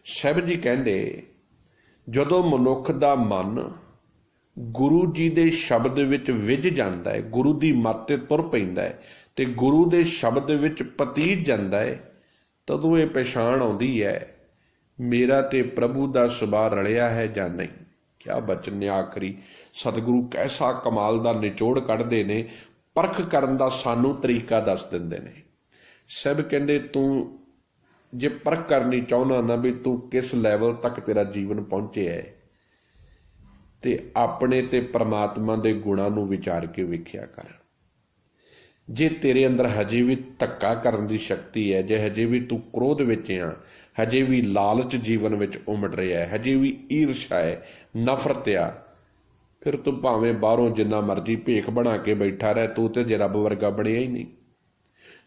ਸਾਹਿਬ ਜੀ ਕਹਿੰਦੇ ਜਦੋਂ ਮਨੁੱਖ ਦਾ ਮਨ ਗੁਰੂ ਜੀ ਦੇ ਸ਼ਬਦ ਵਿੱਚ ਵਿਝ ਜਾਂਦਾ ਹੈ, ਗੁਰੂ ਦੀ ਮੱਤ ਤੇ ਤੁਰ ਪੈਂਦਾ ਹੈ ਤੇ ਗੁਰੂ ਦੇ ਸ਼ਬਦ ਵਿੱਚ ਪਤੀਤ ਜਾਂਦਾ ਹੈ, ਤਦੋਂ ਇਹ ਪਛਾਣ ਆਉਂਦੀ ਹੈ ਮੇਰਾ ਤੇ ਪ੍ਰਭੂ ਦਾ ਸੁਭਾਅ ਰਲਿਆ ਹੈ ਜਾਂ ਨਹੀਂ। ਕਿਆ ਬਚਨ ਨੇ ਆਖਰੀ। ਸਤਿਗੁਰੂ ਕੈਸਾ ਕਮਾਲ ਦਾ ਨਿਚੋੜ ਕੱਢਦੇ ਨੇ, ਪਰਖ ਕਰਨ ਦਾ ਸਾਨੂੰ ਤਰੀਕਾ ਦੱਸ ਦਿੰਦੇ ਨੇ। ਸਭ ਕਹਿੰਦੇ ਤੂੰ ਜੇ ਪਰਖ ਕਰਨੀ ਚਾਹੁੰਦਾ ਨਾ ਵੀ ਤੂੰ ਕਿਸ ਲੈਵਲ ਤੱਕ ਤੇਰਾ ਜੀਵਨ ਪਹੁੰਚਿਆ ਹੈ, ਤੇ ਆਪਣੇ ਤੇ ਪਰਮਾਤਮਾ ਦੇ ਗੁਣਾਂ ਨੂੰ ਵਿਚਾਰ ਕੇ ਵੇਖਿਆ ਕਰ। ਜੇ ਤੇਰੇ ਅੰਦਰ ਹਜੇ ਵੀ ਧੱਕਾ ਕਰਨ ਦੀ ਸ਼ਕਤੀ ਹੈ, ਜੇ ਹਜੇ ਵੀ ਤੂੰ ਕ੍ਰੋਧ ਵਿੱਚ ਆ, ਹਜੇ ਵੀ ਲਾਲਚ ਜੀਵਨ ਵਿੱਚ ਉਮੜ ਰਿਹਾ ਹੈ, ਹਜੇ ਵੀ ਈਰਸ਼ਾ ਹੈ, ਨਫ਼ਰਤ ਆ, ਫਿਰ ਤੂੰ ਭਾਵੇਂ ਬਾਹਰੋਂ ਜਿੰਨਾ ਮਰਜ਼ੀ ਭੇਖ ਬਣਾ ਕੇ ਬੈਠਾ ਰਹਿ, ਤੂੰ ਤੇ ਜੇ ਰੱਬ ਵਰਗਾ ਬਣਿਆ ਹੀ ਨਹੀਂ।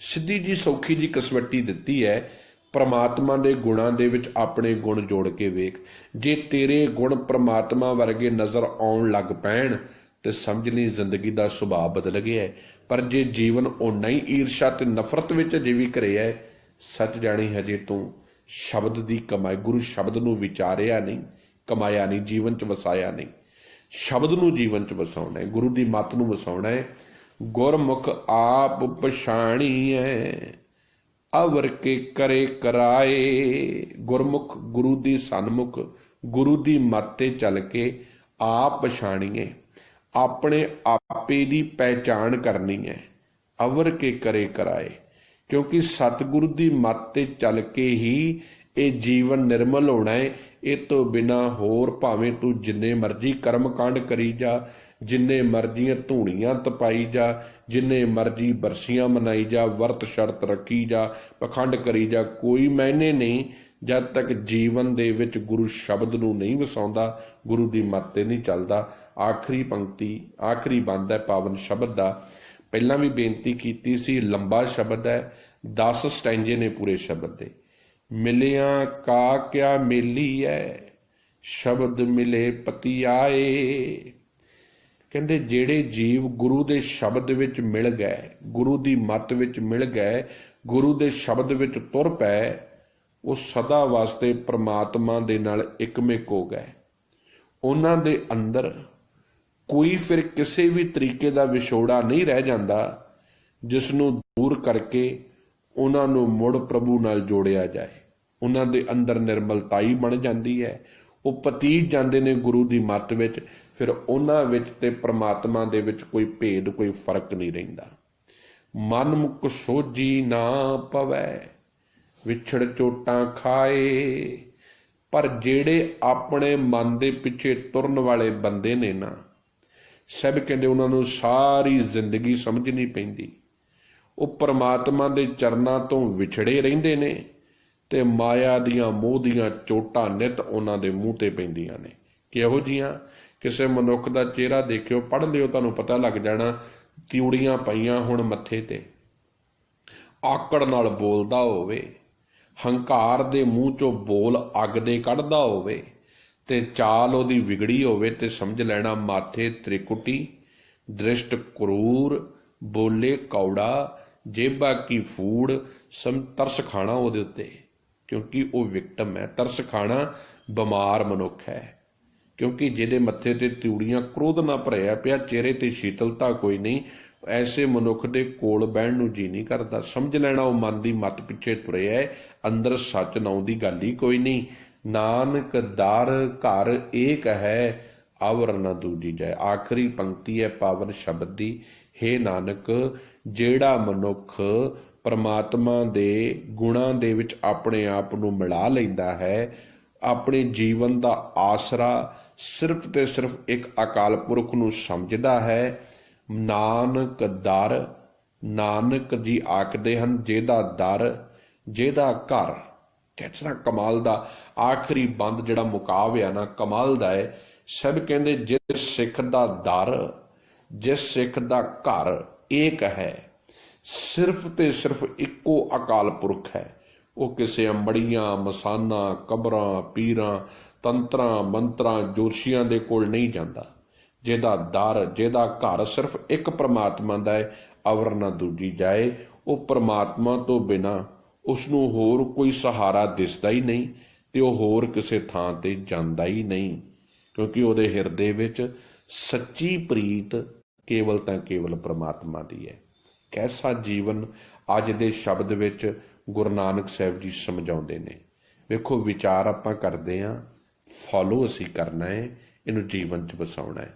ਸਿੱਧੀ ਜੀ ਸੌਖੀ ਜੀ ਕਸਵੱਟੀ ਦਿੱਤੀ ਹੈ। ਪ੍ਰਮਾਤਮਾ ਦੇ ਗੁਣਾਂ ਦੇ ਵਿੱਚ ਆਪਣੇ ਗੁਣ ਜੋੜ ਕੇ ਵੇਖ। ਜੇ ਤੇਰੇ ਗੁਣ ਪ੍ਰਮਾਤਮਾ ਵਰਗੇ ਨਜ਼ਰ ਆਉਣ ਲੱਗ ਪੈਣ ਤੇ ਸਮਝ ਲਈ ਜ਼ਿੰਦਗੀ ਦਾ ਸੁਭਾਅ ਬਦਲ ਗਿਆ ਹੈ। ਪਰ ਜੇ ਜੀਵਨ ਓਨਾ ਹੀ ਈਰਸ਼ਾ ਤੇ ਨਫ਼ਰਤ ਵਿੱਚ ਅਜੇ ਵੀ ਘਿਰਿਆ ਹੈ, ਸੱਚ ਜਾਣੀ ਹਜੇ ਤੂੰ ਸ਼ਬਦ ਦੀ ਕਮਾਈ, ਗੁਰੂ ਸ਼ਬਦ ਨੂੰ ਵਿਚਾਰਿਆ ਨਹੀਂ, ਕਮਾਇਆ ਨਹੀਂ, ਜੀਵਨ 'ਚ ਵਸਾਇਆ ਨਹੀਂ। ਸ਼ਬਦ ਨੂੰ ਜੀਵਨ 'ਚ ਵਸਾਉਣਾ ਹੈ, ਗੁਰੂ ਦੀ ਮੱਤ ਨੂੰ ਵਸਾਉਣਾ ਹੈ। ਗੁਰਮੁਖ ਆਪ ਪਛਾਣੀਐ ਅਵਰ ਕੇ ਕਰੇ ਕਰਾਏ। ਗੁਰਮੁਖ ਗੁਰੂ ਦੀ ਸਨਮੁਖ, ਗੁਰੂ ਦੀ ਮੱਤ ਤੇ ਚੱਲ ਕੇ ਆਪ ਪਛਾਣੀਏ, ਆਪਣੇ ਆਪੇ ਦੀ ਪਹਿਚਾਣ ਕਰਨੀ ਹੈ। ਅਵਰ ਕੇ ਕਰੇ ਕਰਾਏ, ਕਿਉਂਕਿ ਸਤਿਗੁਰੂ ਦੀ ਮੱਤ ਤੇ ਚੱਲ ਕੇ ਹੀ ਇਹ ਜੀਵਨ ਨਿਰਮਲ ਹੋਣਾ ਹੈ। ਇਹ ਤੋਂ ਬਿਨਾ ਹੋਰ ਭਾਵੇਂ ਤੂੰ ਜਿੰਨੇ ਮਰਜ਼ੀ ਕਰਮ ਕਾਂਡ ਕਰੀ ਜਾ, ਜਿੰਨੇ ਮਰਜ਼ੀਆਂ ਧੂਣੀਆਂ ਤਪਾਈ ਜਾ, ਜਿੰਨੇ ਮਰਜ਼ੀ ਬਰਸੀਆਂ ਮਨਾਈ ਜਾ, ਵਰਤ ਸ਼ਰਤ ਰੱਖੀ ਜਾ, ਪਖੰਡ ਕਰੀ ਜਾ, ਕੋਈ ਮਾਇਨੇ ਨਹੀਂ ਜਦ ਤੱਕ ਜੀਵਨ ਦੇ ਵਿੱਚ ਗੁਰੂ ਸ਼ਬਦ ਨੂੰ ਨਹੀਂ ਵਸਾਉਂਦਾ, ਗੁਰੂ ਦੀ ਮੱਤ ਤੇ ਨਹੀਂ ਚੱਲਦਾ। ਆਖਰੀ ਪੰਕਤੀ, ਆਖਰੀ ਬੰਦ ਹੈ ਪਾਵਨ ਸ਼ਬਦ ਦਾ। ਪਹਿਲਾਂ ਵੀ ਬੇਨਤੀ ਕੀਤੀ ਸੀ, ਲੰਬਾ ਸ਼ਬਦ ਹੈ, 10 ਸਟੈਂਜੇ ਨੇ ਪੂਰੇ ਸ਼ਬਦ ਦੇ। ਮਿਲਿਆ ਕਾ ਕਿਆ ਮੇਲੀ ਹੈ, ਸ਼ਬਦ ਮਿਲੇ ਪਤੀ ਆਏ। ਕਹਿੰਦੇ ਜਿਹੜੇ ਜੀਵ ਗੁਰੂ ਦੇ ਸ਼ਬਦ ਵਿੱਚ ਮਿਲ ਗਏ, ਗੁਰੂ ਦੀ ਮੱਤ ਵਿੱਚ ਮਿਲ ਗਏ, ਗੁਰੂ ਦੇ ਸ਼ਬਦ ਵਿੱਚ ਤੁਰ ਪਏ, ਉਹ ਸਦਾ ਵਾਸਤੇ ਪ੍ਰਮਾਤਮਾ ਦੇ ਨਾਲ ਇਕਮਿਕ ਹੋ ਗਏ। ਉਹਨਾਂ ਦੇ ਅੰਦਰ ਕੋਈ ਫਿਰ ਕਿਸੇ ਵੀ ਤਰੀਕੇ ਦਾ ਵਿਛੋੜਾ ਨਹੀਂ ਰਹਿ ਜਾਂਦਾ ਜਿਸ ਨੂੰ ਦੂਰ ਕਰਕੇ ਉਹਨਾਂ ਨੂੰ ਮੁੜ ਪ੍ਰਭੂ ਨਾਲ ਜੋੜਿਆ ਜਾਏ। ਉਹਨਾਂ ਦੇ ਅੰਦਰ ਨਿਰਮਲਤਾਈ ਬਣ ਜਾਂਦੀ ਹੈ, ਉਹ ਪਤੀਤ ਜਾਂਦੇ ਨੇ ਗੁਰੂ ਦੀ ਮੱਤ ਵਿੱਚ। ਫਿਰ ਉਹਨਾਂ ਵਿੱਚ ਤੇ ਪ੍ਰਮਾਤਮਾ ਦੇ ਵਿੱਚ ਕੋਈ ਭੇਦ, ਕੋਈ ਫਰਕ ਨਹੀਂ ਰਹਿੰਦਾ। ਮਨ ਮੁਕ ਸੋਝੀ ਨਾ ਪਵੈ, ਵਿਛੜ ਚੋਟਾਂ ਖਾਏ। ਪਰ ਜਿਹੜੇ ਆਪਣੇ ਮਨ ਦੇ ਪਿੱਛੇ ਤੁਰਨ ਵਾਲੇ ਬੰਦੇ ਨੇ ਨਾ, ਸਭ ਕਹਿੰਦੇ ਉਹਨਾਂ ਨੂੰ ਸਾਰੀ ਜ਼ਿੰਦਗੀ ਸਮਝਣੀ ਪੈਂਦੀ। ਉਹ ਪ੍ਰਮਾਤਮਾ ਦੇ ਚਰਨਾਂ ਤੋਂ ਵਿਛੜੇ ਰਹਿੰਦੇ ਨੇ ਤੇ ਮਾਇਆ ਦੀਆਂ ਮੋਹ ਦੀਆਂ ਚੋਟਾਂ ਨਿਤ ਉਹਨਾਂ ਦੇ ਮੂੰਹ ਤੇ ਪੈਂਦੀਆਂ ਨੇ। ਕਿਹੋ ਜਿਹੀਆਂ? ਕਿਸੇ ਮਨੁੱਖ ਦਾ ਚਿਹਰਾ ਦੇਖਿਓ, ਪੜ੍ਹ ਲਿਓ, ਤੁਹਾਨੂੰ ਪਤਾ ਲੱਗ ਜਾਣਾ। ਤਿਉੜੀਆਂ ਪਈਆਂ ਹੁਣ ਮੱਥੇ ਤੇ, ਆਕੜ ਨਾਲ ਬੋਲਦਾ ਹੋਵੇ, ਹੰਕਾਰ ਦੇ ਮੂੰਹ ਚੋਂ ਬੋਲ ਅੱਗ ਦੇ ਕੱਢਦਾ ਹੋਵੇ ਤੇ ਚਾਲ ਉਹਦੀ ਵਿਗੜੀ ਹੋਵੇ ਤੇ ਸਮਝ ਲੈਣਾ ਮਾਥੇ ਤ੍ਰਿਕੁਟੀ, ਦ੍ਰਿਸ਼ਟ ਕਰੂਰ, ਬੋਲੇ ਕੌੜਾ, ਜੇਬਾ ਕੀ ਫੂੜ। ਤਰਸ ਖਾਣਾ ਉਹਦੇ ਉੱਤੇ, ਕਿਉਂਕਿ ਉਹ ਵਿਕਟਮ ਹੈ। ਤਰਸ ਖਾਣਾ ਬਿਮਾਰ ਮਨੁੱਖ ਹੈ, ਕਿਉਂਕਿ ਜਿਹਦੇ ਮੱਥੇ ਤੇ ਤਿਉੜੀਆਂ, ਕ੍ਰੋਧ ਨਾ ਭਰਿਆ ਪਿਆ, ਚਿਹਰੇ ਤੇ ਸ਼ੀਤਲਤਾ ਕੋਈ ਨਹੀਂ, ਐਸੇ ਮਨੁੱਖ ਦੇ ਕੋਲ ਬਹਿਣ ਨੂੰ ਜੀ ਨਹੀਂ ਕਰਦਾ। ਸਮਝ ਲੈਣਾ ਉਹ ਮਨ ਦੀ ਮੱਤ ਪਿੱਛੇ ਤੁਰਿਆ ਹੈ, ਅੰਦਰ ਸੱਚ ਨਾਉਂ ਦੀ ਗੱਲ ਹੀ ਕੋਈ ਨਹੀਂ। ਨਾਨਕ ਦਰ ਘਰ ਏਕ ਹੈ, ਅਵਰ ਨਾ ਦੂਜੀ ਜਾਏ। ਆਖਰੀ ਪੰਕਤੀ ਹੈ ਪਾਵਨ ਸ਼ਬਦ ਦੀ। ਹੇ ਨਾਨਕ, ਜਿਹੜਾ ਮਨੁੱਖ ਪ੍ਰਮਾਤਮਾ ਦੇ ਗੁਣਾਂ ਦੇ ਵਿੱਚ ਆਪਣੇ ਆਪ ਨੂੰ ਮਿਲਾ ਲੈਂਦਾ ਹੈ, ਆਪਣੇ ਜੀਵਨ ਦਾ ਆਸਰਾ ਸਿਰਫ ਤੇ ਸਿਰਫ ਇੱਕ ਅਕਾਲ ਪੁਰਖ ਨੂੰ ਸਮਝਦਾ ਹੈ। ਨਾਨਕ ਦਰ, ਨਾਨਕ ਜੀ ਆਖਦੇ ਹਨ, ਜਿਹਦਾ ਦਰ, ਜਿਹਦਾ ਘਰ। ਕਿਹੜਾ ਕਮਾਲ ਦਾ ਆਖਰੀ ਬੰਦ ਜਿਹੜਾ ਮੁਕਾਵਿਆ ਨਾ, ਕਮਾਲ ਦਾ ਹੈ। ਸਭ ਕਹਿੰਦੇ ਜਿਸ ਸਿੱਖ ਦਾ ਦਰ, ਜਿਸ ਸਿੱਖ ਦਾ ਘਰ ਏਕ ਹੈ, ਸਿਰਫ ਤੇ ਸਿਰਫ ਇੱਕੋ ਅਕਾਲ ਪੁਰਖ ਹੈ। ਉਹ ਕਿਸੇ ਅੰਬੜੀਆਂ, ਮਸਾਨਾਂ, ਕਬਰਾਂ, ਪੀਰਾਂ, ਤੰਤਰਾਂ, ਮੰਤਰਾਂ, ਜੋਸ਼ੀਆਂ ਦੇ ਕੋਲ ਨਹੀਂ ਜਾਂਦਾ। ਜਿਹਦਾ ਦਰ, ਜਿਹਦਾ ਘਰ ਸਿਰਫ ਇੱਕ ਪ੍ਰਮਾਤਮਾ ਦਾ ਹੈ, ਅਵਰ ਨਾ ਦੂਜੀ ਜਾਏ। ਉਹ ਪ੍ਰਮਾਤਮਾ ਤੋਂ ਬਿਨਾਂ ਉਸਨੂੰ ਹੋਰ ਕੋਈ ਸਹਾਰਾ ਦਿਸਦਾ ਹੀ ਨਹੀਂ ਤੇ ਉਹ ਹੋਰ ਕਿਸੇ ਥਾਂ ਤੇ ਜਾਂਦਾ ਹੀ ਨਹੀਂ, ਕਿਉਂਕਿ ਉਹਦੇ ਹਿਰਦੇ ਵਿੱਚ ਸੱਚੀ ਪ੍ਰੀਤ ਕੇਵਲ ਤਾਂ ਕੇਵਲ ਪ੍ਰਮਾਤਮਾ ਦੀ ਹੈ। ਕੈਸਾ ਜੀਵਨ ਅੱਜ ਦੇ ਸ਼ਬਦ ਵਿੱਚ ਗੁਰੂ ਨਾਨਕ ਸਾਹਿਬ ਜੀ ਸਮਝਾਉਂਦੇ ਨੇ। ਵੇਖੋ, ਵਿਚਾਰ ਆਪਾਂ ਕਰਦੇ ਹਾਂ, ਫੋਲੋ ਅਸੀਂ ਕਰਨਾ ਹੈ, ਇਹਨੂੰ ਜੀਵਨ 'ਚ ਵਸਾਉਣਾ ਹੈ।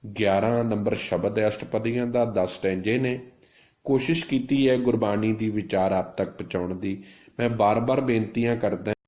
11 ਨੰਬਰ ਸ਼ਬਦ ਹੈ ਅਸ਼ਟਪਦੀਆਂ ਦਾ, 10 ਸਟੈਂਜੇ ਨੇ। ਕੋਸ਼ਿਸ਼ ਕੀਤੀ ਹੈ ਗੁਰਬਾਣੀ ਦੀ ਵਿਚਾਰ ਆਪ ਤੱਕ ਪਹੁੰਚਾਉਣ ਦੀ। ਮੈਂ ਬਾਰ-ਬਾਰ ਬੇਨਤੀਆਂ ਕਰਦਾ